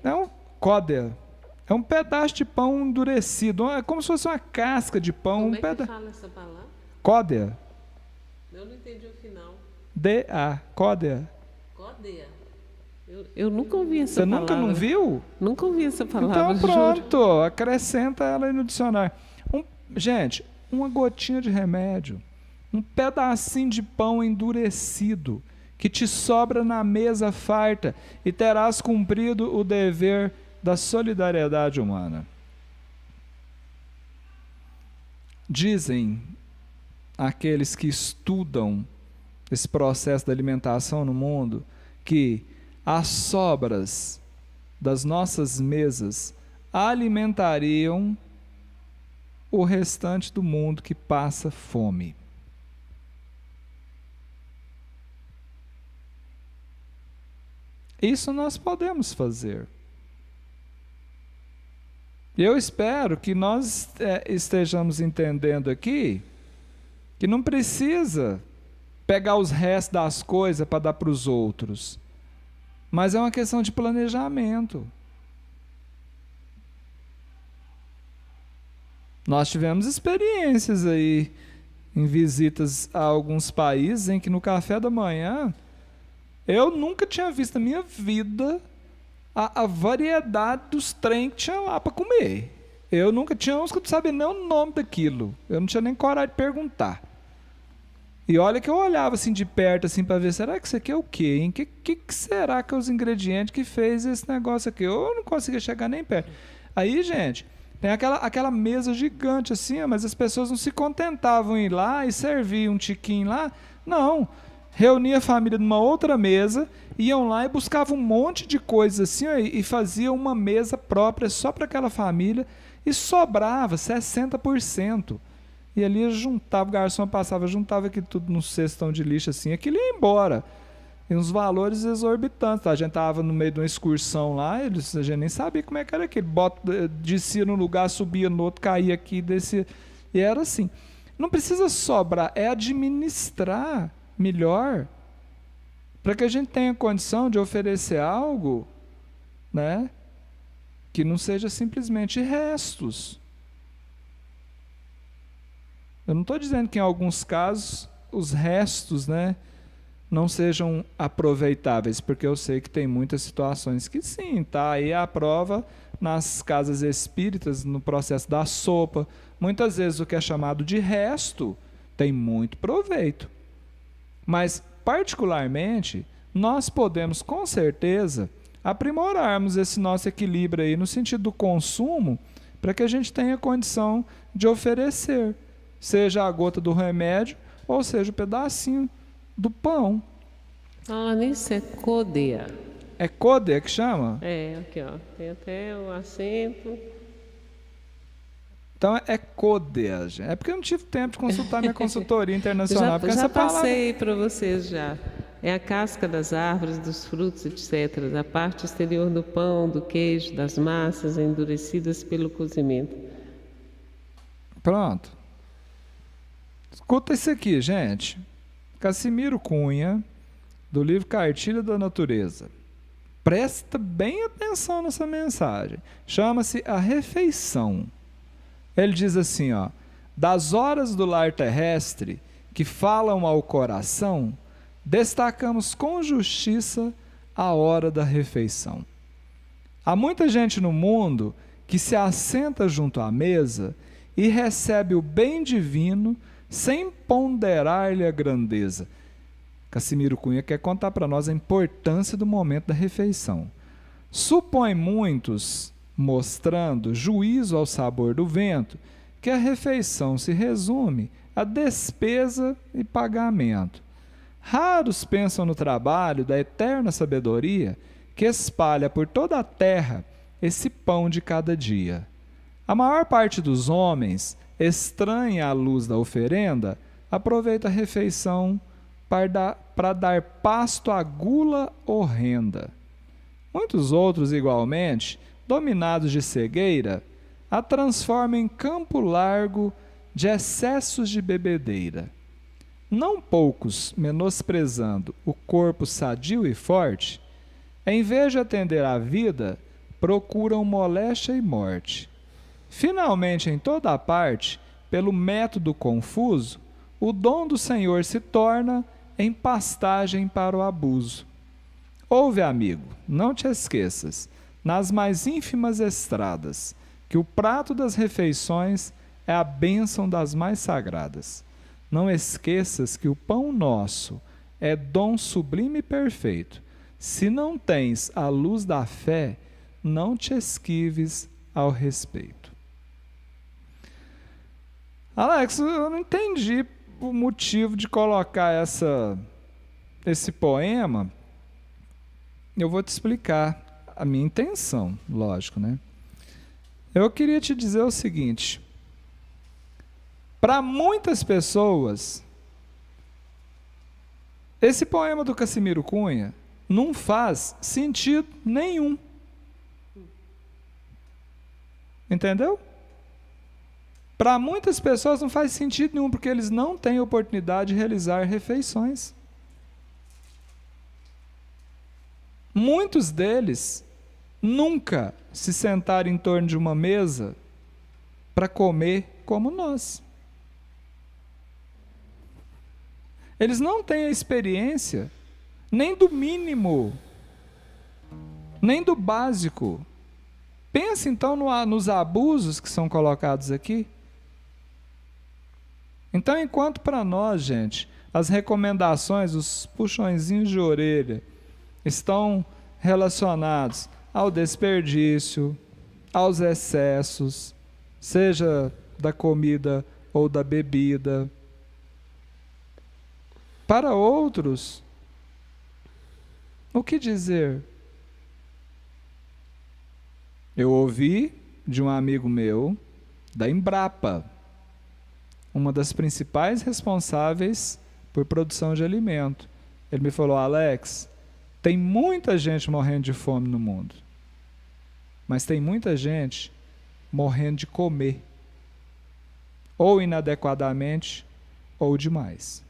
[SPEAKER 2] Não, códea. É um pedaço de pão endurecido. É como se fosse uma casca de pão.
[SPEAKER 1] Como é que fala essa palavra?
[SPEAKER 2] Códea.
[SPEAKER 1] Eu não entendi o final.
[SPEAKER 2] D-A. Códea.
[SPEAKER 1] Códea. Eu nunca ouvi essa
[SPEAKER 2] Você
[SPEAKER 1] palavra.
[SPEAKER 2] nunca não viu?
[SPEAKER 1] Nunca ouvi essa palavra.
[SPEAKER 2] Então pronto, acrescenta ela aí no dicionário. Gente, uma gotinha de remédio, um pedacinho de pão endurecido, que te sobra na mesa farta, e terás cumprido o dever da solidariedade humana. Dizem aqueles que estudam esse processo da alimentação no mundo, que as sobras das nossas mesas alimentariam o restante do mundo que passa fome. Isso nós podemos fazer. Eu espero que nós estejamos entendendo aqui que não precisa pegar os restos das coisas para dar para os outros, mas é uma questão de planejamento. Nós tivemos experiências aí em visitas a alguns países em que no café da manhã eu nunca tinha visto na minha vida a variedade dos trem que tinha lá para comer. Eu nunca tinha uns que eu não sabia nem o nome daquilo. Eu não tinha nem coragem de perguntar. E olha que eu olhava assim de perto assim para ver, será que isso aqui é o quê, hein? Que será que é os ingredientes que fez esse negócio aqui? Eu não conseguia chegar nem perto. Aí, gente, tem aquela mesa gigante assim, mas as pessoas não se contentavam em ir lá e servir um tiquinho lá. Não. Reunia a família numa outra mesa, iam lá e buscavam um monte de coisas assim, ó, e faziam uma mesa própria só para aquela família, e sobrava 60%. E ali juntava, o garçom passava, juntava aquilo tudo num cestão de lixo assim, aquilo ia embora. E uns valores exorbitantes. A gente estava no meio de uma excursão lá, a gente nem sabia como é que era aquilo. Descia num lugar, subia no outro, caía aqui, descia. E era assim. Não precisa sobrar, é administrar melhor, para que a gente tenha condição de oferecer algo, né, que não seja simplesmente restos. Eu não estou dizendo que em alguns casos os restos, né, não sejam aproveitáveis, porque eu sei que tem muitas situações que sim, tá aí a prova nas casas espíritas, no processo da sopa. Muitas vezes o que é chamado de resto tem muito proveito. Mas, particularmente, nós podemos, com certeza, aprimorarmos esse nosso equilíbrio aí no sentido do consumo, para que a gente tenha condição de oferecer, seja a gota do remédio, ou seja o pedacinho do pão.
[SPEAKER 1] Ah, nisso é codea.
[SPEAKER 2] É code que chama?
[SPEAKER 1] É, aqui ó, tem até o acento.
[SPEAKER 2] Então é codea, gente. É porque eu não tive tempo de consultar minha consultoria internacional. Porque
[SPEAKER 1] Já
[SPEAKER 2] essa palavra...
[SPEAKER 1] passei para vocês já. É a casca das árvores, dos frutos, etc. A parte exterior do pão, do queijo, das massas endurecidas pelo cozimento.
[SPEAKER 2] Pronto. Escuta isso aqui, gente. Cassimiro Cunha, do livro Cartilha da Natureza. Presta bem atenção nessa mensagem. Chama-se A Refeição. Ele diz assim, ó: das horas do lar terrestre que falam ao coração, destacamos com justiça a hora da refeição. Há muita gente no mundo que se assenta junto à mesa e recebe o bem divino sem ponderar-lhe a grandeza. Cassimiro Cunha quer contar para nós a importância do momento da refeição. Supõe muitos, mostrando juízo ao sabor do vento, que a refeição se resume a despesa e pagamento. Raros pensam no trabalho da eterna sabedoria que espalha por toda a terra esse pão de cada dia. A maior parte dos homens, estranha à luz da oferenda, aproveita a refeição para dar pasto à gula horrenda. Muitos outros, igualmente, dominados de cegueira, a transformam em campo largo de excessos de bebedeira. Não poucos, menosprezando o corpo sadio e forte, em vez de atender à vida, procuram moléstia e morte. Finalmente, em toda a parte, pelo método confuso, o dom do Senhor se torna em pastagem para o abuso. Ouve, amigo, não te esqueças, nas mais ínfimas estradas, que o prato das refeições é a bênção das mais sagradas. Não esqueças que o pão nosso é dom sublime e perfeito. Se não tens a luz da fé, não te esquives ao respeito. Alex, eu não entendi o motivo de colocar esse poema. Eu vou te explicar a minha intenção, lógico, né? Eu queria te dizer o seguinte: para muitas pessoas, esse poema do Cassimiro Cunha não faz sentido nenhum. Entendeu? Para muitas pessoas não faz sentido nenhum, porque eles não têm oportunidade de realizar refeições. Muitos deles nunca se sentaram em torno de uma mesa para comer como nós. Eles não têm a experiência nem do mínimo, nem do básico. Pense então nos abusos que são colocados aqui. Então, enquanto para nós, gente, as recomendações, os puxõezinhos de orelha estão relacionados ao desperdício, aos excessos, seja da comida ou da bebida. Para outros, o que dizer? Eu ouvi de um amigo meu, da Embrapa, uma das principais responsáveis por produção de alimento. Ele me falou: Alex, tem muita gente morrendo de fome no mundo, mas tem muita gente morrendo de comer. ou inadequadamente, ou demais.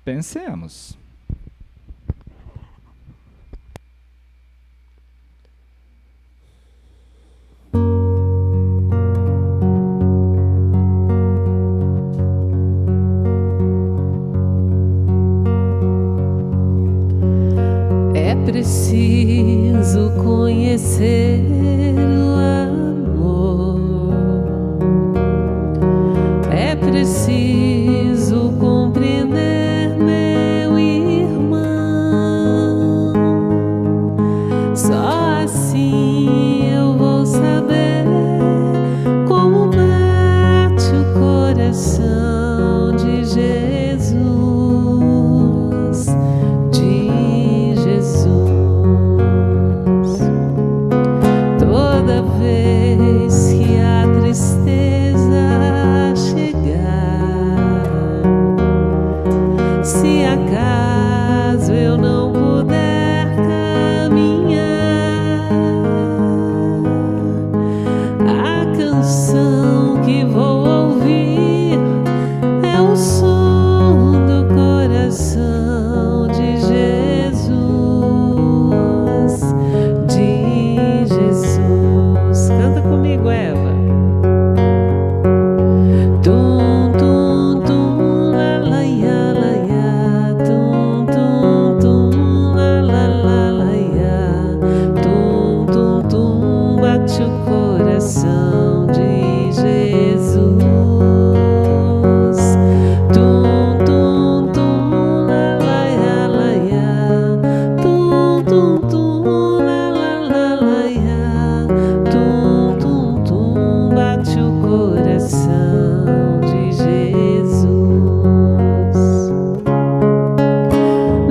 [SPEAKER 2] Pensemos.
[SPEAKER 1] É preciso conhecer o amor. É preciso compreender, meu irmão. Só assim eu vou saber como bate o coração de Jesus. De Jesus. Toda vez que a tristeza chegar, se acaso eu não puder caminhar, a canção que vou ouvir é o som do coração de Jesus. De Jesus. Canta comigo, Eva. Tum, tum, tum, la, la, ya, la, ya. Tum, tum, tum, la, la, la, la, ya. Tum, tum, tum, bate o coração de Jesus. Tum, tum, tum, la, la, ya, la, ya. Tum, tum, tum, la, la, la, la, ya. Tum, tum, tum, bate o coração de Jesus.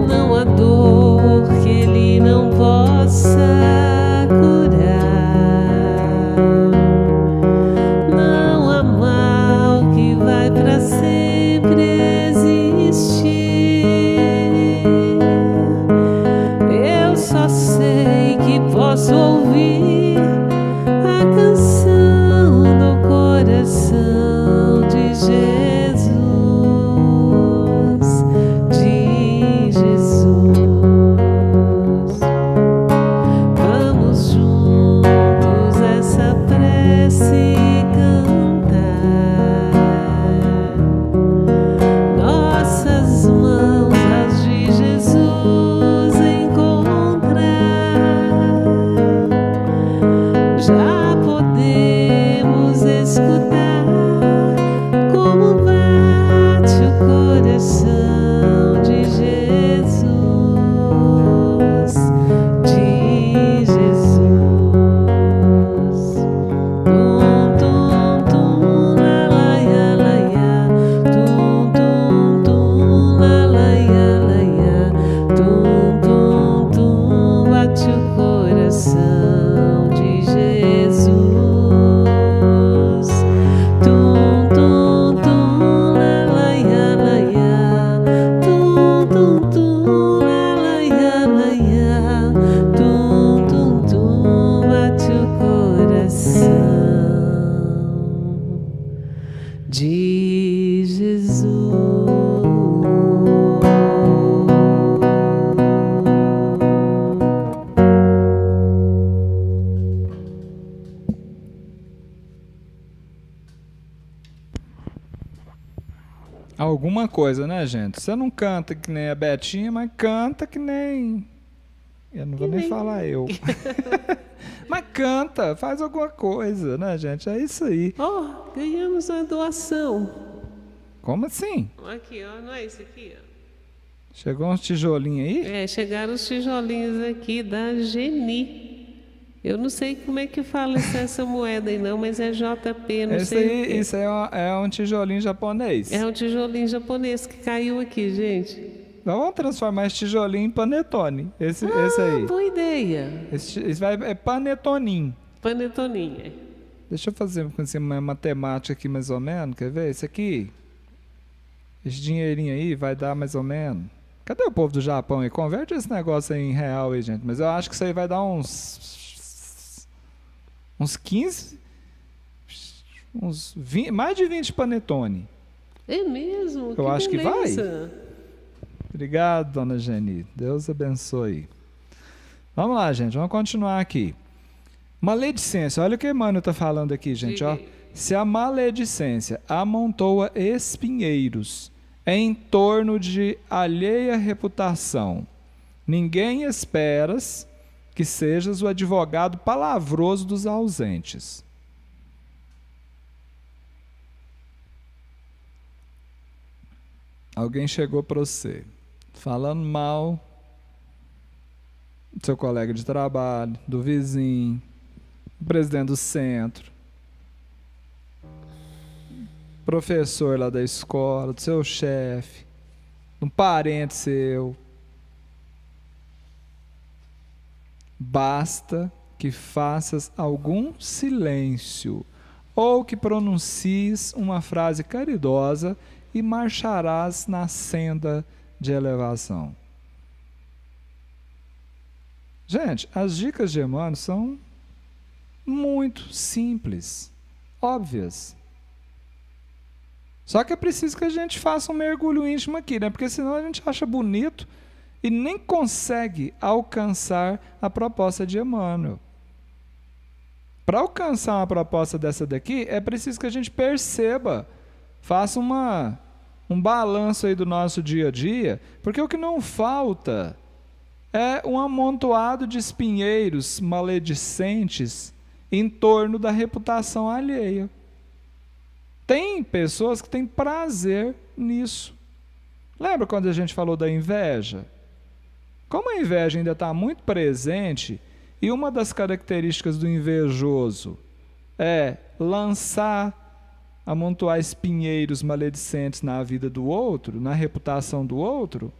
[SPEAKER 1] Não há dor que Ele não possa curar. Não há mal que vai para sempre existir. Eu só sei que posso ouvir a canção do coração de Jesus. De Jesus. Vamos juntos essa prece cantar. Nossas mãos as de Jesus encontrar. Já podemos escutar como bate o coração de Jesus. De Jesus. Tum, tum, tum, la, la, ya, la, ya. Tum, tum, tum, la, la, ya, la, ya. Tum, tum, tum, bate o coração de Jesus. Tum, tum, tum, la, la, ya, la, ya. Tum, tum, tum, la, la, ya, la, ya. Tum, tum, tum, bate o coração de Jesus.
[SPEAKER 2] Alguma coisa, né, gente? Você não canta que nem a Betinha, mas canta que nem... Eu não vou nem falar eu. Mas canta, faz alguma coisa, né, gente? É isso aí.
[SPEAKER 1] Ó, ganhamos uma doação.
[SPEAKER 2] Como assim?
[SPEAKER 1] Aqui, ó, não é isso aqui, ó.
[SPEAKER 2] Chegou uns tijolinhos aí?
[SPEAKER 1] É, chegaram os tijolinhos aqui da Geni. Eu não sei como é que fala essa moeda aí não, mas é JP, não sei o quê.
[SPEAKER 2] Isso aí é um tijolinho japonês.
[SPEAKER 1] É um tijolinho japonês que caiu aqui, gente.
[SPEAKER 2] Nós vamos transformar esse tijolinho em panetone. Esse aí.
[SPEAKER 1] Boa ideia.
[SPEAKER 2] Esse é panetoninho.
[SPEAKER 1] Panetoninha.
[SPEAKER 2] Deixa eu fazer uma matemática aqui mais ou menos, quer ver? Esse aqui, esse dinheirinho aí vai dar mais ou menos... Cadê o povo do Japão aí? Converte esse negócio aí em real aí, gente. Mas eu acho que isso aí vai dar uns 15... mais de 20 panetone.
[SPEAKER 1] É mesmo?
[SPEAKER 2] Eu acho que vai.
[SPEAKER 1] beleza.
[SPEAKER 2] Obrigado, dona Geni. Deus abençoe. Vamos lá, gente. Vamos continuar aqui. Maledicência. Olha o que Emmanuel está falando aqui, gente. Ó. Se a maledicência amontoa espinheiros em torno de alheia reputação, ninguém esperas que sejas o advogado palavroso dos ausentes. Alguém chegou para você, falando mal do seu colega de trabalho, do vizinho, do presidente do centro, professor lá da escola, do seu chefe, de um parente seu. Basta que faças algum silêncio ou que pronuncies uma frase caridosa e marcharás na senda de elevação. Gente, as dicas de Emmanuel são muito simples, óbvias. Só que é preciso que a gente faça um mergulho íntimo aqui, né? Porque senão a gente acha bonito e nem consegue alcançar a proposta de Emmanuel. Para alcançar uma proposta dessa daqui, é preciso que a gente perceba, faça um balanço aí do nosso dia a dia, porque o que não falta é um amontoado de espinheiros maledicentes em torno da reputação alheia. Tem pessoas que têm prazer nisso. Lembra quando a gente falou da inveja? Como a inveja ainda está muito presente, e uma das características do invejoso é amontoar espinheiros maledicentes na vida do outro, na reputação do outro,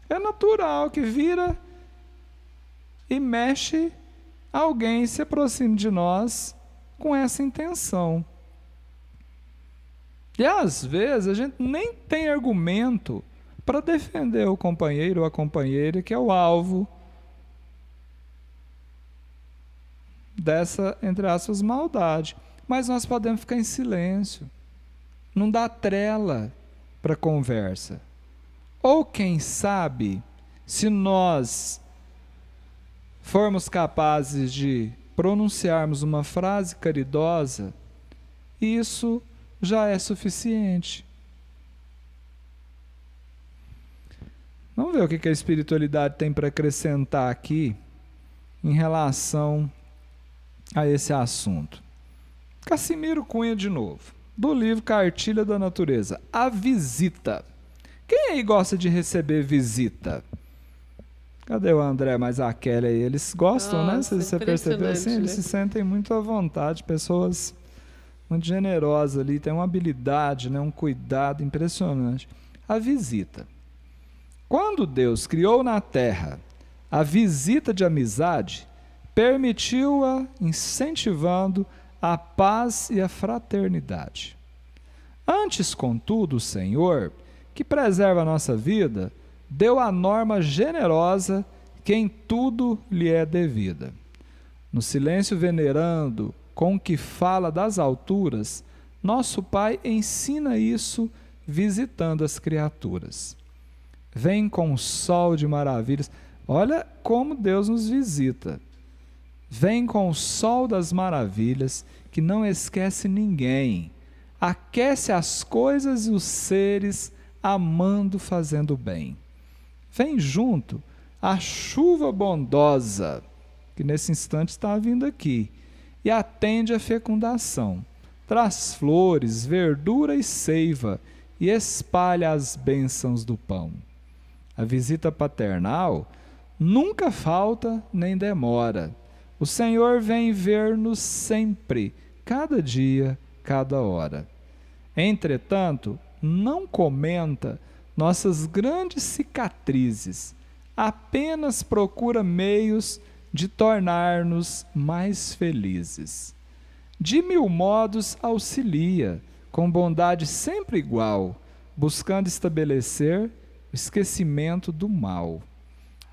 [SPEAKER 2] é natural que vira e mexe, alguém se aproxime de nós com essa intenção. E às vezes a gente nem tem argumento para defender o companheiro ou a companheira que é o alvo dessa, entre aspas, maldade. Mas nós podemos ficar em silêncio. Não dá trela para conversa. Ou quem sabe, se nós formos capazes de pronunciarmos uma frase caridosa, isso já é suficiente. Vamos ver o que a espiritualidade tem para acrescentar aqui em relação a esse assunto. Cassimiro Cunha de novo, do livro Cartilha da Natureza, A Visita. Quem aí gosta de receber visita? Cadê o André, mas a Kelly aí? Eles gostam, né? Se você percebeu assim, eles se sentem muito à vontade, pessoas muito generosas ali, tem uma habilidade, né? Um cuidado impressionante. A visita. Quando Deus criou na terra a visita de amizade, permitiu-a incentivando a paz e a fraternidade. Antes, contudo, o Senhor, que preserva a nossa vida, deu a norma generosa que em tudo lhe é devida. No silêncio venerando, com que fala das alturas, nosso Pai ensina isso visitando as criaturas. Vem com o sol de maravilhas. Olha como Deus nos visita. Vem com o sol das maravilhas, que não esquece ninguém. Aquece as coisas e os seres, amando, fazendo bem. Vem junto a chuva bondosa, que nesse instante está vindo aqui, e atende a fecundação. Traz flores, verdura e seiva, e espalha as bênçãos do pão. A visita paternal nunca falta nem demora. O Senhor vem ver-nos sempre, cada dia, cada hora. Entretanto, não comenta nossas grandes cicatrizes, apenas procura meios de tornar-nos mais felizes. De mil modos auxilia, com bondade sempre igual, buscando estabelecer o esquecimento do mal.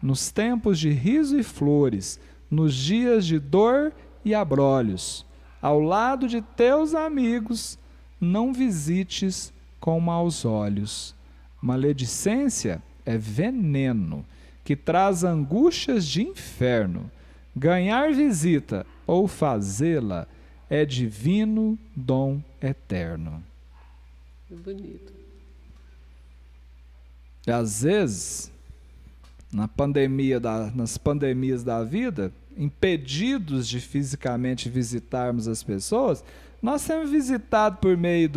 [SPEAKER 2] Nos tempos de riso e flores, nos dias de dor e abrolhos, ao lado de teus amigos, não visites com maus olhos. Maledicência é veneno, que traz angústias de inferno. Ganhar visita ou fazê-la é divino dom eterno.
[SPEAKER 1] Bonito.
[SPEAKER 2] E às vezes, nas pandemias da vida, impedidos de fisicamente visitarmos as pessoas, nós temos visitado por meio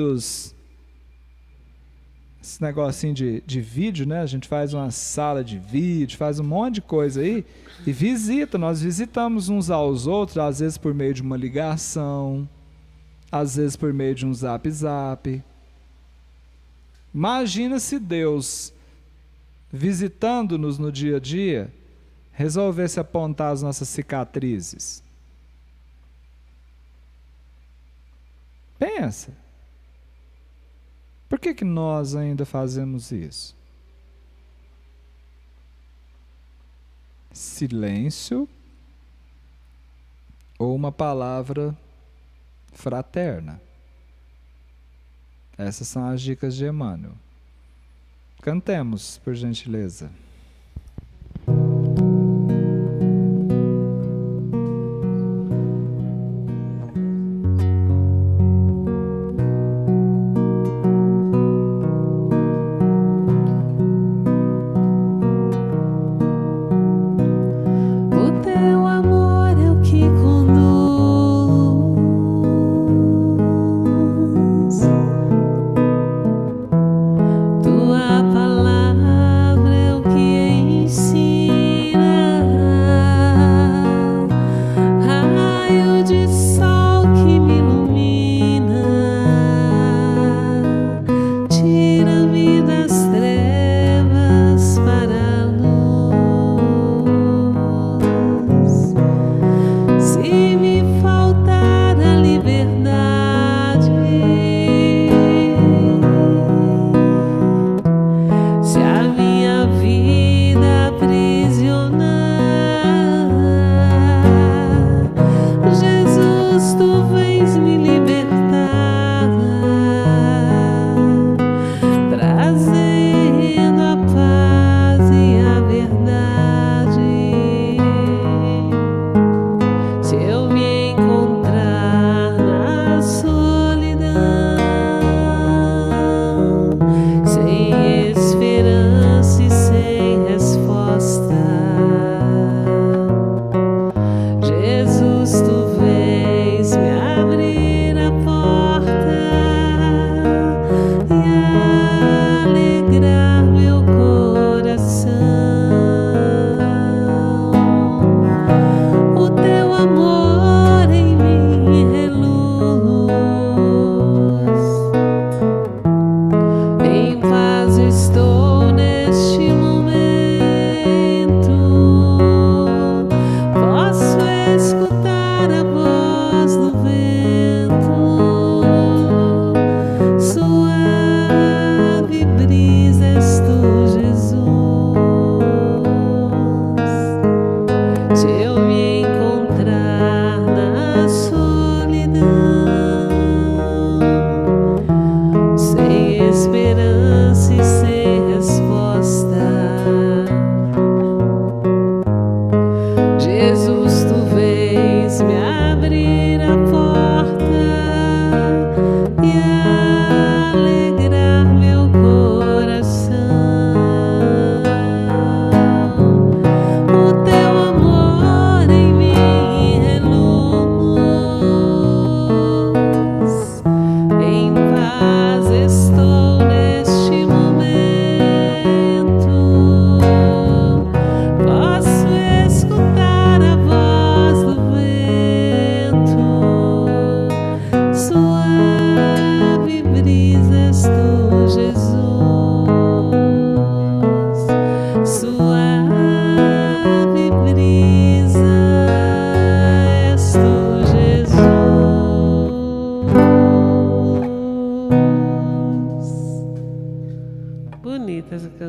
[SPEAKER 2] esse negocinho de vídeo, né? A gente faz uma sala de vídeo, faz um monte de coisa aí e nós visitamos uns aos outros, às vezes por meio de uma ligação, às vezes por meio de um zap. Imagina se Deus, visitando-nos no dia a dia, resolvesse apontar as nossas cicatrizes. Pensa. Por que nós ainda fazemos isso? Silêncio ou uma palavra fraterna? Essas são as dicas de Emmanuel. Cantemos, por gentileza.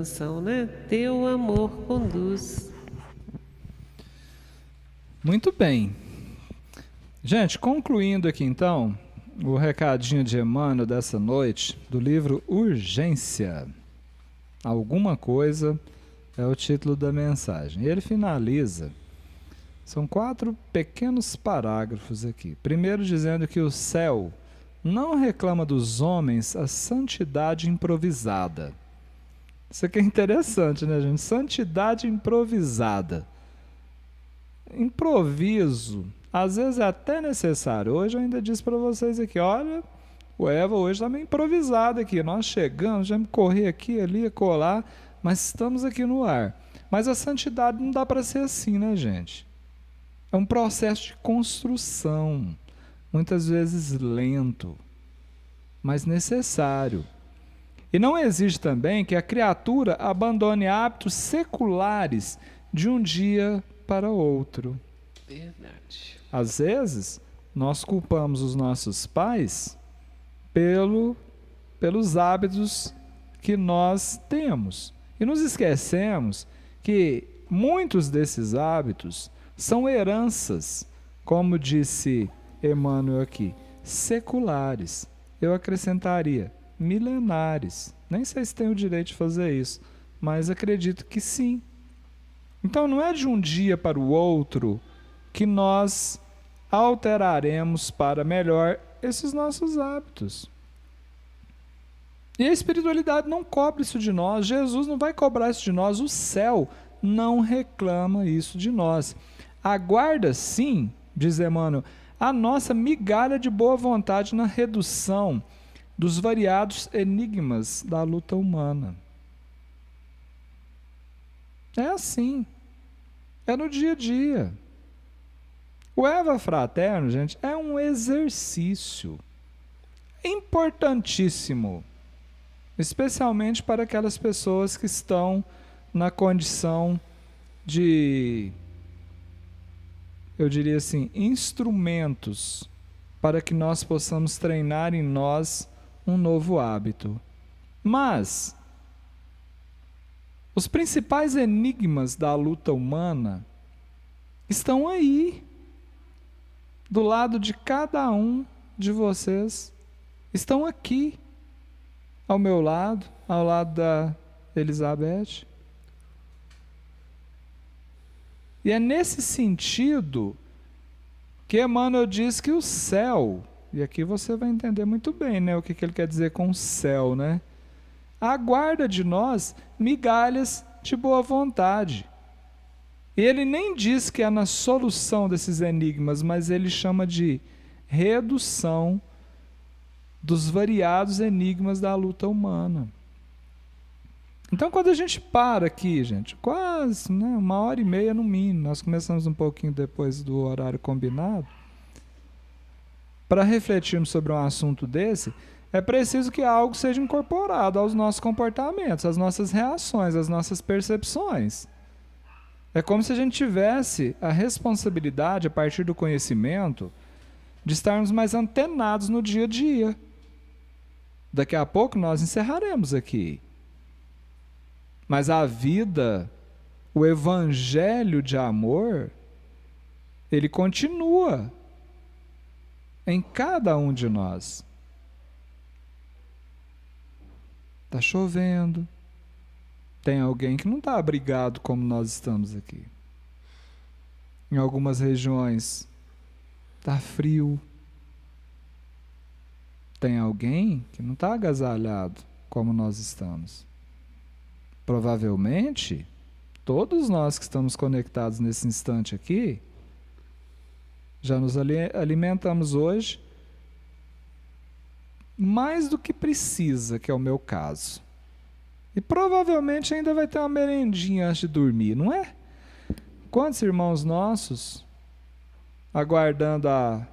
[SPEAKER 1] canção, né? Teu amor conduz.
[SPEAKER 2] Muito bem. Gente, concluindo aqui então, o recadinho de Emmanuel dessa noite, do livro Urgência. Alguma coisa é o título da mensagem. E ele finaliza. São 4 pequenos parágrafos aqui. Primeiro dizendo que o céu não reclama dos homens a santidade improvisada. Isso aqui é interessante, né, gente? Santidade improvisada. Improviso, às vezes é até necessário. Hoje eu ainda disse para vocês aqui, olha, o Eva hoje está meio improvisado aqui. Nós chegamos, já me corri aqui, ali, colar, mas estamos aqui no ar. Mas a santidade não dá para ser assim, né, gente? É um processo de construção, muitas vezes lento, mas necessário. E não exige também que a criatura abandone hábitos seculares de um dia para outro.
[SPEAKER 1] Verdade.
[SPEAKER 2] Às vezes, nós culpamos os nossos pais pelos hábitos que nós temos. E nos esquecemos que muitos desses hábitos são heranças, como disse Emmanuel aqui, seculares. Eu acrescentaria, milenares. Nem sei se tenho o direito de fazer isso, mas acredito que sim. Então não é de um dia para o outro que nós alteraremos para melhor esses nossos hábitos. E a espiritualidade não cobra isso de nós, Jesus não vai cobrar isso de nós, o céu não reclama isso de nós. Aguarda sim, diz Emmanuel, a nossa migalha de boa vontade na redução dos variados enigmas da luta humana. É assim. É no dia a dia. O Eva Fraterno, gente, é um exercício importantíssimo, especialmente para aquelas pessoas que estão na condição de, eu diria assim, instrumentos para que nós possamos treinar em nós um novo hábito. Mas os principais enigmas da luta humana estão aí, do lado de cada um de vocês. Estão aqui, ao meu lado, ao lado da Elizabeth. E é nesse sentido que Emmanuel diz que o céu, e aqui você vai entender muito bem, né, o que ele quer dizer com o céu, né? Aguarda de nós migalhas de boa vontade. Ele nem diz que é na solução desses enigmas, mas ele chama de redução dos variados enigmas da luta humana. Então, quando a gente para aqui, gente, quase 1h30 no mínimo, nós começamos um pouquinho depois do horário combinado, para refletirmos sobre um assunto desse, é preciso que algo seja incorporado aos nossos comportamentos, às nossas reações, às nossas percepções. É como se a gente tivesse a responsabilidade, a partir do conhecimento, de estarmos mais antenados no dia a dia. Daqui a pouco nós encerraremos aqui. Mas a vida, o evangelho de amor, ele continua em cada um de nós. Está chovendo. Tem alguém que não está abrigado como nós estamos aqui. Em algumas regiões está frio. Tem alguém que não está agasalhado como nós estamos. Provavelmente, todos nós que estamos conectados nesse instante aqui, já nos alimentamos hoje mais do que precisa, que é o meu caso. E provavelmente ainda vai ter uma merendinha antes de dormir, não é? Quantos irmãos nossos aguardando a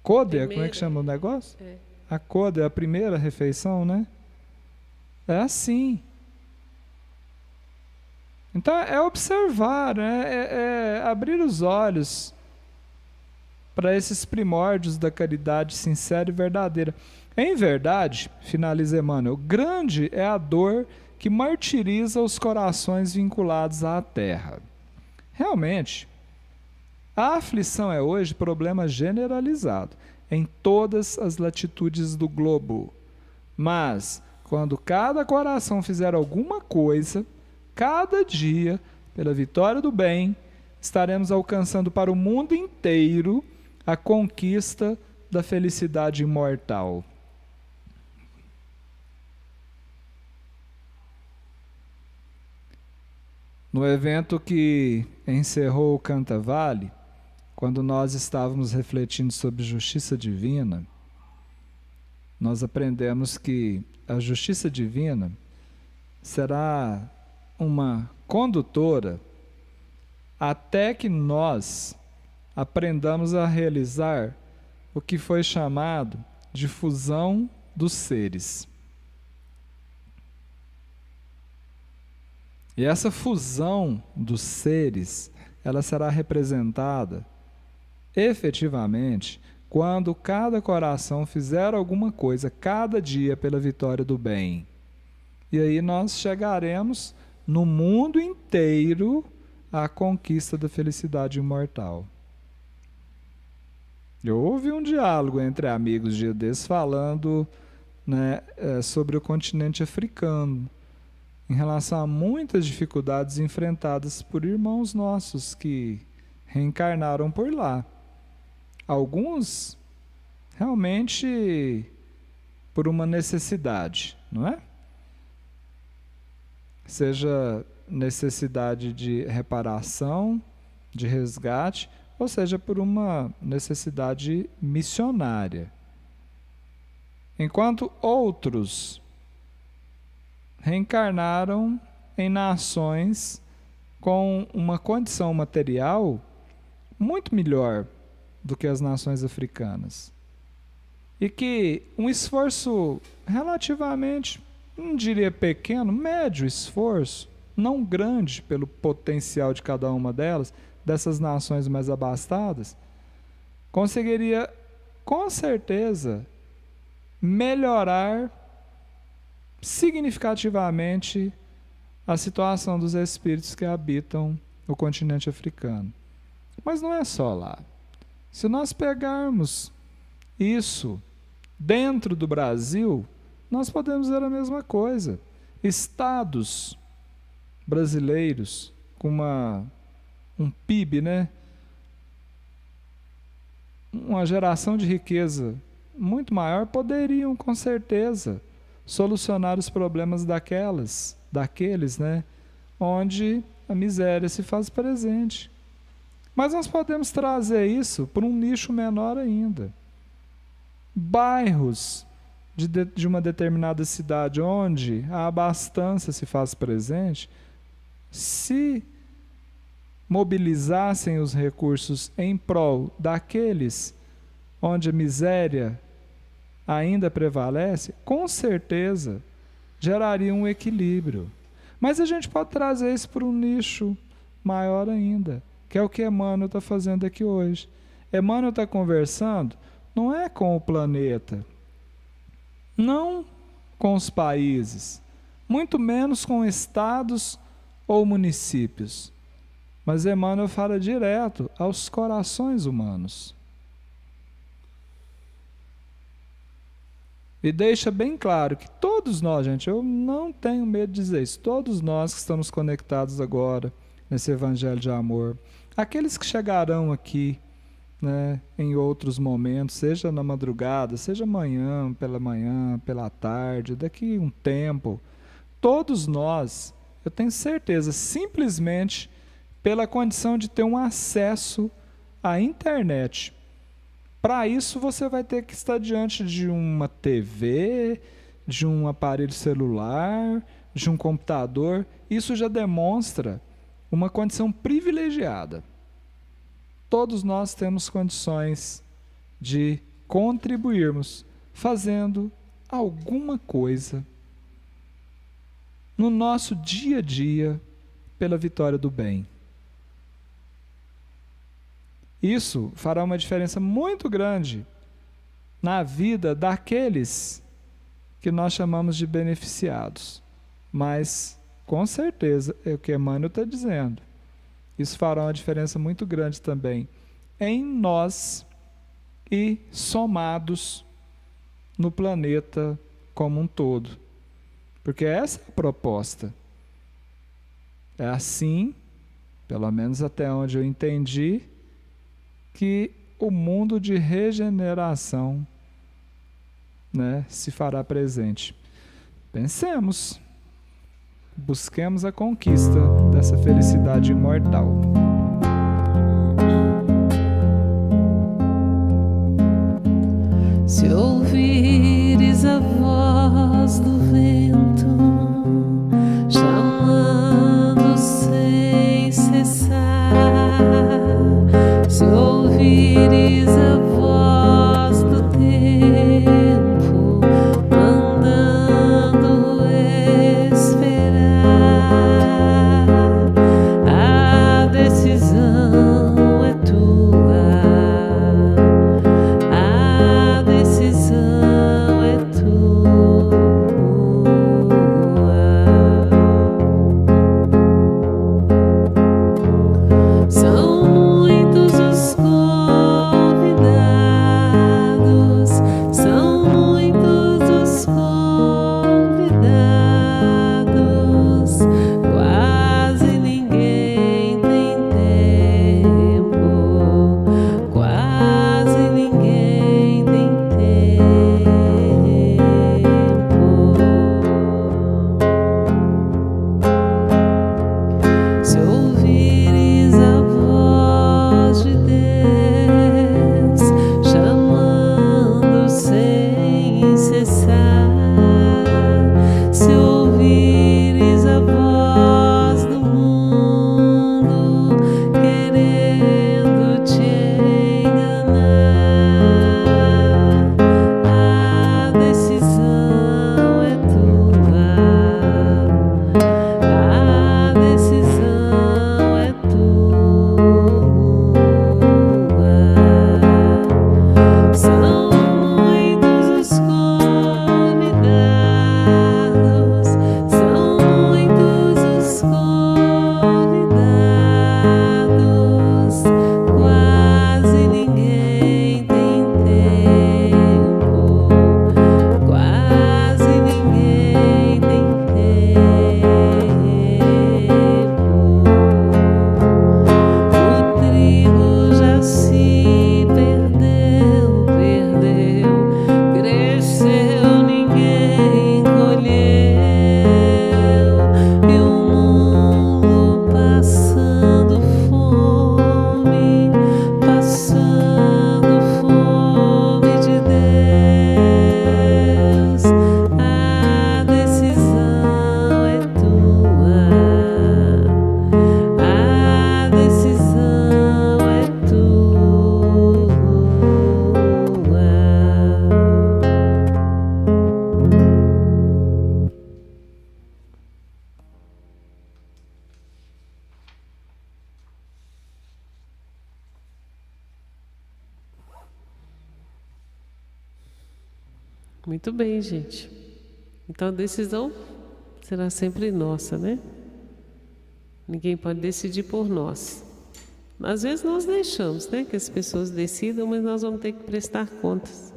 [SPEAKER 2] côdea, como é que chama o negócio?
[SPEAKER 1] É.
[SPEAKER 2] A côdea, a primeira refeição, né? É assim. Então é observar, é abrir os olhos para esses primórdios da caridade sincera e verdadeira. Em verdade, finaliza Emmanuel, grande é a dor que martiriza os corações vinculados à terra. Realmente, A aflição é hoje problema generalizado em todas as latitudes do globo. Mas, quando cada coração fizer alguma coisa, cada dia, pela vitória do bem, estaremos alcançando para o mundo inteiro a conquista da felicidade imortal. No evento que encerrou o Canta Vale, quando nós estávamos refletindo sobre justiça divina, nós aprendemos que a justiça divina será uma condutora até que nós aprendamos a realizar o que foi chamado de fusão dos seres. E essa fusão dos seres, ela será representada efetivamente quando cada coração fizer alguma coisa cada dia pela vitória do bem. E aí nós chegaremos no mundo inteiro à conquista da felicidade imortal. Eu ouvi um diálogo entre amigos dia desses falando, né, sobre o continente africano, em relação a muitas dificuldades enfrentadas por irmãos nossos que reencarnaram por lá. Alguns realmente por uma necessidade, não é? Seja necessidade de reparação, de resgate, ou seja, por uma necessidade missionária. Enquanto outros reencarnaram em nações com uma condição material muito melhor do que as nações africanas. E que um esforço relativamente, não diria pequeno, médio esforço, não grande pelo potencial de cada uma delas, dessas nações mais abastadas, conseguiria com certeza melhorar significativamente a situação dos espíritos que habitam o continente africano. Mas não é só lá. Se nós pegarmos isso dentro do Brasil, nós podemos ver a mesma coisa. Estados brasileiros com um PIB, né? Uma geração de riqueza muito maior, poderiam com certeza solucionar os problemas daqueles, né, onde a miséria se faz presente. Mas nós podemos trazer isso para um nicho menor ainda. Bairros de uma determinada cidade onde a abastança se faz presente, se mobilizassem os recursos em prol daqueles onde a miséria ainda prevalece, com certeza geraria um equilíbrio. Mas a gente pode trazer isso para um nicho maior ainda, que é o que Emmanuel está fazendo aqui hoje. Emmanuel está conversando não é com o planeta, não com os países, muito menos com estados ou municípios, mas Emmanuel fala direto aos corações humanos. E deixa bem claro que todos nós, gente, eu não tenho medo de dizer isso, todos nós que estamos conectados agora nesse evangelho de amor, aqueles que chegarão aqui, né, em outros momentos, seja na madrugada, seja amanhã, pela tarde, daqui um tempo, todos nós, eu tenho certeza, simplesmente pela condição de ter um acesso à internet. Para isso, você vai ter que estar diante de uma TV, de um aparelho celular, de um computador. Isso já demonstra uma condição privilegiada. Todos nós temos condições de contribuirmos fazendo alguma coisa no nosso dia a dia pela vitória do bem. Isso fará uma diferença muito grande na vida daqueles que nós chamamos de beneficiados. Mas, com certeza, é o que Emmanuel está dizendo. Isso fará uma diferença muito grande também em nós e somados no planeta como um todo. Porque essa é a proposta. É assim, pelo menos até onde eu entendi, que o mundo de regeneração, né, se fará presente. Pensemos, busquemos a conquista dessa felicidade imortal.
[SPEAKER 1] Se ouvires a voz do vento chamando sem cessar, se ouvires a voz do tempo mandando esperar, a decisão é tua. A decisão é tua. São muitos os convidados, são muitos os convidados, quase ninguém tem tempo, quase ninguém tem tempo. Se ouvires a voz de Deus chamando sem cessar, se ouvires a voz do mundo querendo te enganar, a decisão é tua. A decisão é tua. São muitos os convidados, são muitos os convidados, quase ninguém tem tempo, quase ninguém tem tempo. O trigo já se perdeu, cresceu, ninguém colheu, e o mundo passando fome de Deus. A decisão é tua. A decisão é tua. Muito bem, gente. Então a decisão será sempre nossa, né? Ninguém pode decidir por nós. Às vezes nós deixamos, né, que as pessoas decidam, mas nós vamos ter que prestar contas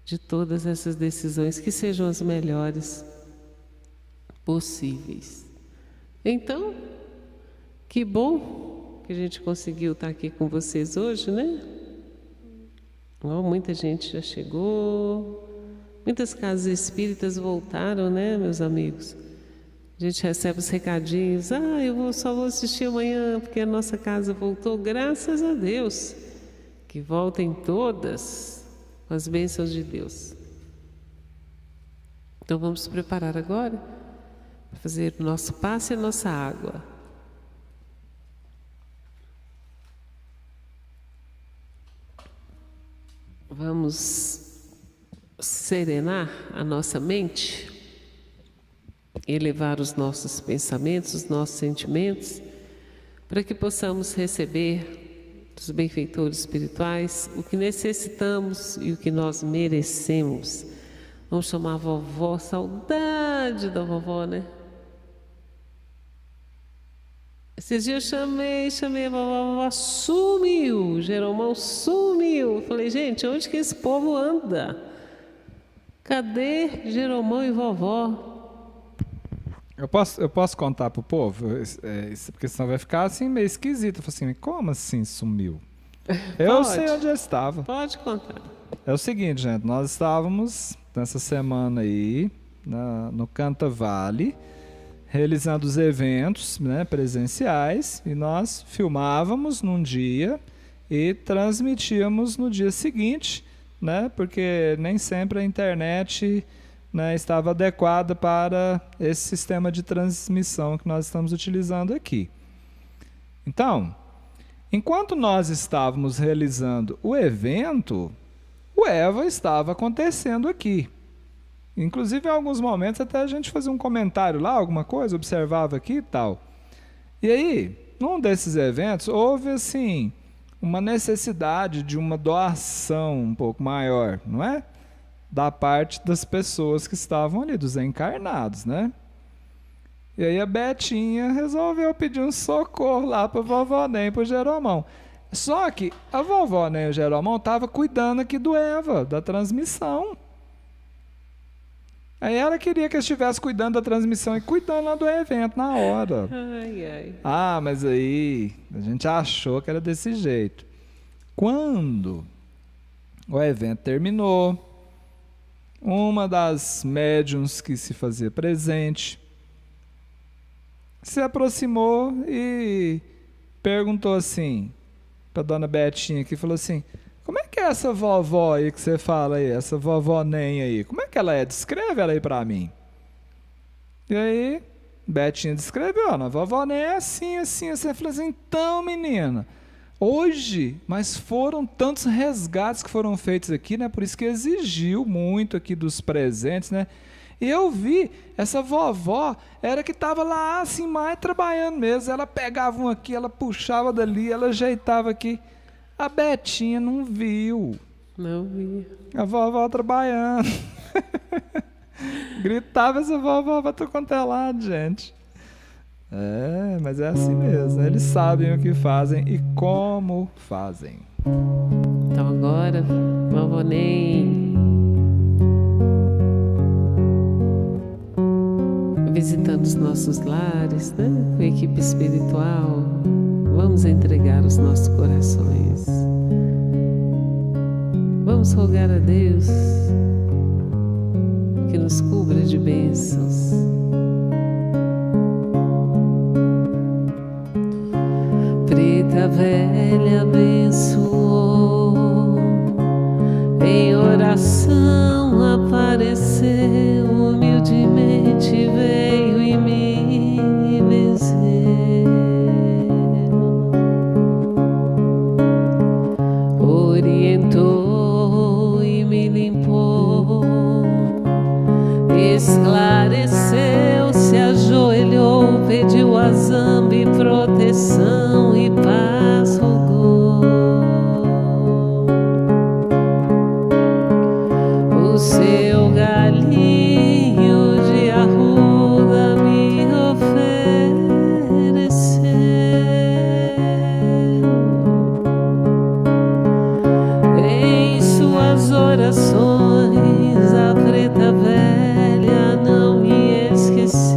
[SPEAKER 1] de todas essas decisões, que sejam as melhores possíveis. Então, que bom que a gente conseguiu estar aqui com vocês hoje, né? Muita gente já chegou, muitas casas espíritas voltaram, né, meus amigos? A gente recebe os recadinhos: só vou assistir amanhã porque a nossa casa voltou. Graças a Deus, que voltem todas com as bênçãos de Deus. Então vamos nos preparar agora para fazer o nosso passe e a nossa água. Vamos serenar a nossa mente, elevar os nossos pensamentos, os nossos sentimentos, para que possamos receber dos benfeitores espirituais o que necessitamos e o que nós merecemos. Vamos chamar a vovó, saudade da vovó, né? Esses dias eu chamei a vovó sumiu, Jeromão sumiu. Eu falei, gente, onde que esse povo anda? Cadê Jeromão e vovó?
[SPEAKER 2] Eu posso contar pro povo? Porque senão vai ficar assim meio esquisito. Eu falei assim, como assim sumiu? Eu sei onde eu estava.
[SPEAKER 1] Pode contar.
[SPEAKER 2] É o seguinte, gente, nós estávamos nessa semana aí no Canta Vale, realizando os eventos, né, presenciais, e nós filmávamos num dia e transmitíamos no dia seguinte, né, porque nem sempre a internet, né, estava adequada para esse sistema de transmissão que nós estamos utilizando aqui. Então, enquanto nós estávamos realizando o evento, o EVA estava acontecendo aqui. Inclusive, em alguns momentos, até a gente fazia um comentário lá, alguma coisa, observava aqui e tal. E aí, num desses eventos, houve, assim, uma necessidade de uma doação um pouco maior, não é? Da parte das pessoas que estavam ali, dos encarnados, né? E aí a Betinha resolveu pedir um socorro lá para a vovó Nem e para o Jeromão. Só que a vovó Nem e o Jeromão estavam cuidando aqui do EVA, da transmissão. Aí ela queria que eu estivesse cuidando da transmissão e cuidando lá do evento na hora.
[SPEAKER 1] Ai, ai.
[SPEAKER 2] Ah, mas aí a gente achou que era desse jeito. Quando o evento terminou, uma das médiuns que se fazia presente se aproximou e perguntou assim para dona Betinha, que falou assim, como é que é essa vovó aí que você fala aí, essa vovó Nem aí, como é que ela é? Descreve ela aí para mim. E aí, Betinha descreveu, a vovó Nem é assim, assim, assim. Eu falei assim, então menina, hoje, mas foram tantos resgates que foram feitos aqui, né? Por isso que exigiu muito aqui dos presentes, né? E eu vi, essa vovó era que estava lá assim, mais trabalhando mesmo. Ela pegava um aqui, ela puxava dali, ela ajeitava aqui. A Betinha não viu.
[SPEAKER 1] Não vi.
[SPEAKER 2] A vovó trabalhando. Gritava essa vovó para tu quanto é lado, gente. É, mas é assim mesmo. Eles sabem o que fazem e como fazem.
[SPEAKER 1] Então agora, vovó Nem visitando os nossos lares, né? Com a equipe espiritual, vamos entregar os nossos corações. Vamos rogar a Deus que nos cubra de bênçãos. Preta velha abençoou, em oração apareceu, humildemente veio e me venceu. Orientou e me limpou, esclareceu, se ajoelhou, pediu a zambi proteção e paz rogou. O seu galinho de arruda me ofereceu, em suas orações a preta velha não me esqueceu.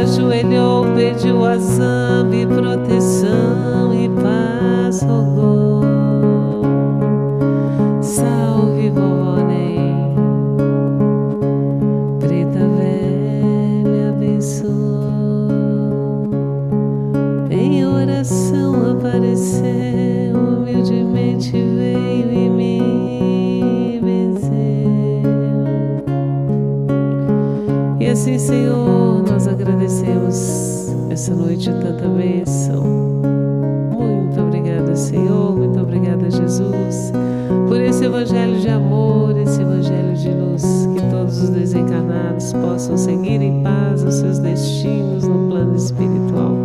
[SPEAKER 1] ajoelhou, pediu a zambi, proteção e paz rogou. Salve, vovó Ney, preta velha abençoou. Em oração apareceu, humildemente veio e me venceu. E assim, Senhor, nós agradecemos essa noite tanta bênção. Muito obrigada, Senhor, muito obrigada, Jesus, por esse evangelho de amor, esse evangelho de luz, que todos os desencarnados possam seguir em paz os seus destinos no plano espiritual.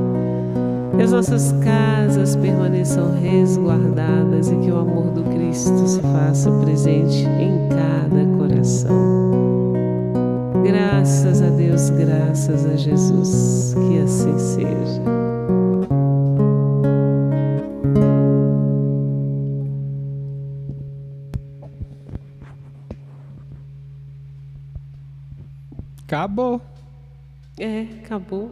[SPEAKER 1] Que as nossas casas permaneçam resguardadas e que o amor do Cristo se faça presente em cada coração. Graças a Deus, graças a Jesus, que assim seja.
[SPEAKER 2] Acabou.
[SPEAKER 1] Acabou.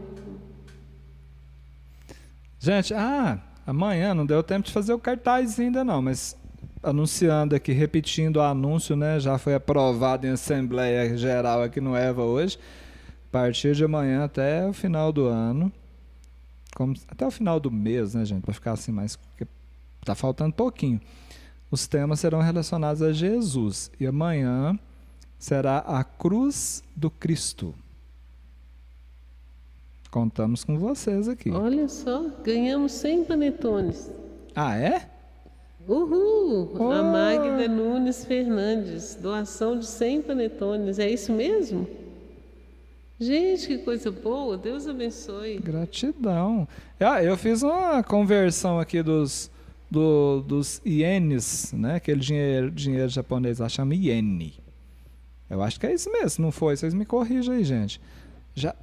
[SPEAKER 2] Gente, amanhã não deu tempo de fazer o cartaz ainda não, mas anunciando aqui, repetindo o anúncio, né? Já foi aprovado em Assembleia Geral aqui no EVA hoje. A partir de amanhã até o final do ano, até o final do mês, né, gente? Para ficar assim mais, porque tá faltando pouquinho. Os temas serão relacionados a Jesus. E amanhã será a cruz do Cristo. Contamos com vocês aqui.
[SPEAKER 1] Olha só, ganhamos 100 panetones.
[SPEAKER 2] Ah, é?
[SPEAKER 1] Uhul!
[SPEAKER 2] Oh.
[SPEAKER 1] A Magda Nunes Fernandes, doação de 100 panetones. É isso mesmo? Gente, que coisa boa. Deus abençoe.
[SPEAKER 2] Gratidão. Eu fiz uma conversão aqui dos ienes, né? Aquele dinheiro japonês lá chama iene. Eu acho que é isso mesmo. Se não foi, vocês me corrijam aí, gente.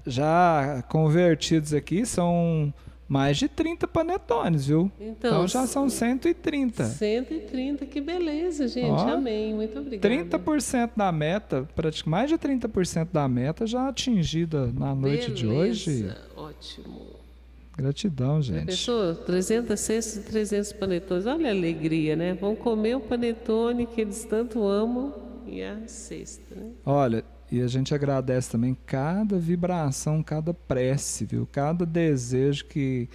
[SPEAKER 2] Já convertidos aqui são mais de 30 panetones, viu? Então já são 130.
[SPEAKER 1] 130, que beleza, gente.
[SPEAKER 2] Ó,
[SPEAKER 1] amém. Muito obrigada.
[SPEAKER 2] 30% da meta, praticamente mais de 30% da meta já atingida na noite de hoje.
[SPEAKER 1] Ótimo.
[SPEAKER 2] Gratidão, gente.
[SPEAKER 1] Pessoa, 300 cestas e 300 panetones. Olha a alegria, né? Vão comer o panetone que eles tanto amam e a cesta, né?
[SPEAKER 2] Olha, e a gente agradece também cada vibração, cada prece, viu? Cada desejo que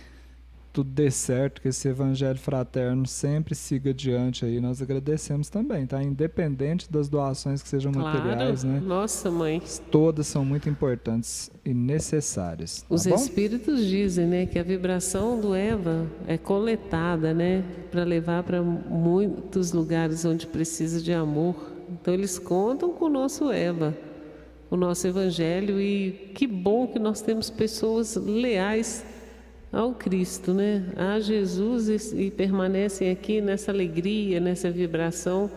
[SPEAKER 2] tudo dê certo, que esse evangelho fraterno sempre siga adiante aí. Nós agradecemos também, tá? Independente das doações que sejam materiais, né?
[SPEAKER 1] Nossa, mãe.
[SPEAKER 2] Todas são muito importantes e necessárias. Tá
[SPEAKER 1] Os
[SPEAKER 2] bom?
[SPEAKER 1] espíritos dizem, né, que a vibração do Eva é coletada, né, para levar para muitos lugares onde precisa de amor. Então eles contam com o nosso Eva, o nosso evangelho, e que bom que nós temos pessoas leais ao Cristo, né? A Jesus, e permanecem aqui nessa alegria, nessa vibração.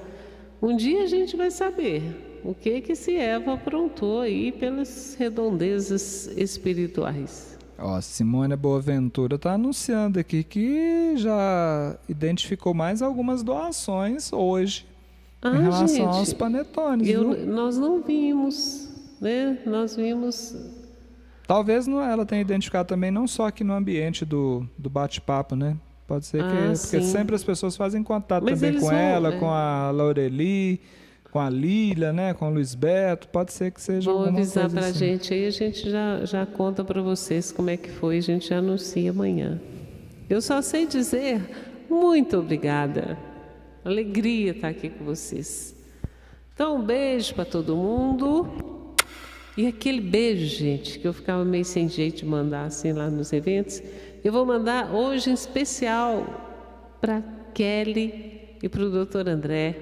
[SPEAKER 1] Um dia a gente vai saber o que esse Eva aprontou aí pelas redondezas espirituais.
[SPEAKER 2] Ó, Simônia Boaventura está anunciando aqui que já identificou mais algumas doações hoje em relação, gente, aos panetones.
[SPEAKER 1] Nós não vimos, né? Nós vimos.
[SPEAKER 2] Talvez ela tenha identificado também, não só aqui no ambiente do bate-papo, né? Pode ser que... Porque sempre as pessoas fazem contato também com ela, com a Laureli, com a Lília, né? Com o Luiz Beto. Pode ser que seja alguma coisa assim. Vão avisar
[SPEAKER 1] pra gente aí, a gente já conta para vocês como é que foi, a gente já anuncia amanhã. Eu só sei dizer muito obrigada. Alegria estar aqui com vocês. Então, um beijo para todo mundo. E aquele beijo, gente, que eu ficava meio sem jeito de mandar assim lá nos eventos, eu vou mandar hoje em especial para Kelly e para o Dr. André,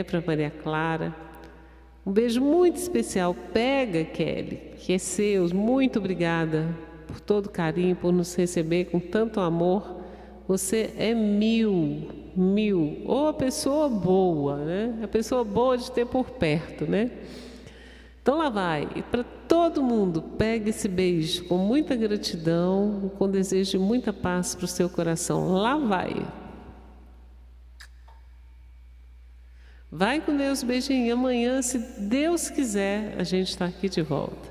[SPEAKER 1] para Maria Clara. Um beijo muito especial. Pega, Kelly, que é seu. Muito obrigada por todo o carinho, por nos receber com tanto amor. Você é mil. Ou a pessoa boa, né? A pessoa boa de ter por perto, né? Então lá vai. E para todo mundo, pega esse beijo com muita gratidão, com desejo de muita paz para o seu coração. Lá vai. Vai com Deus, beijinho. Amanhã, se Deus quiser, a gente está aqui de volta.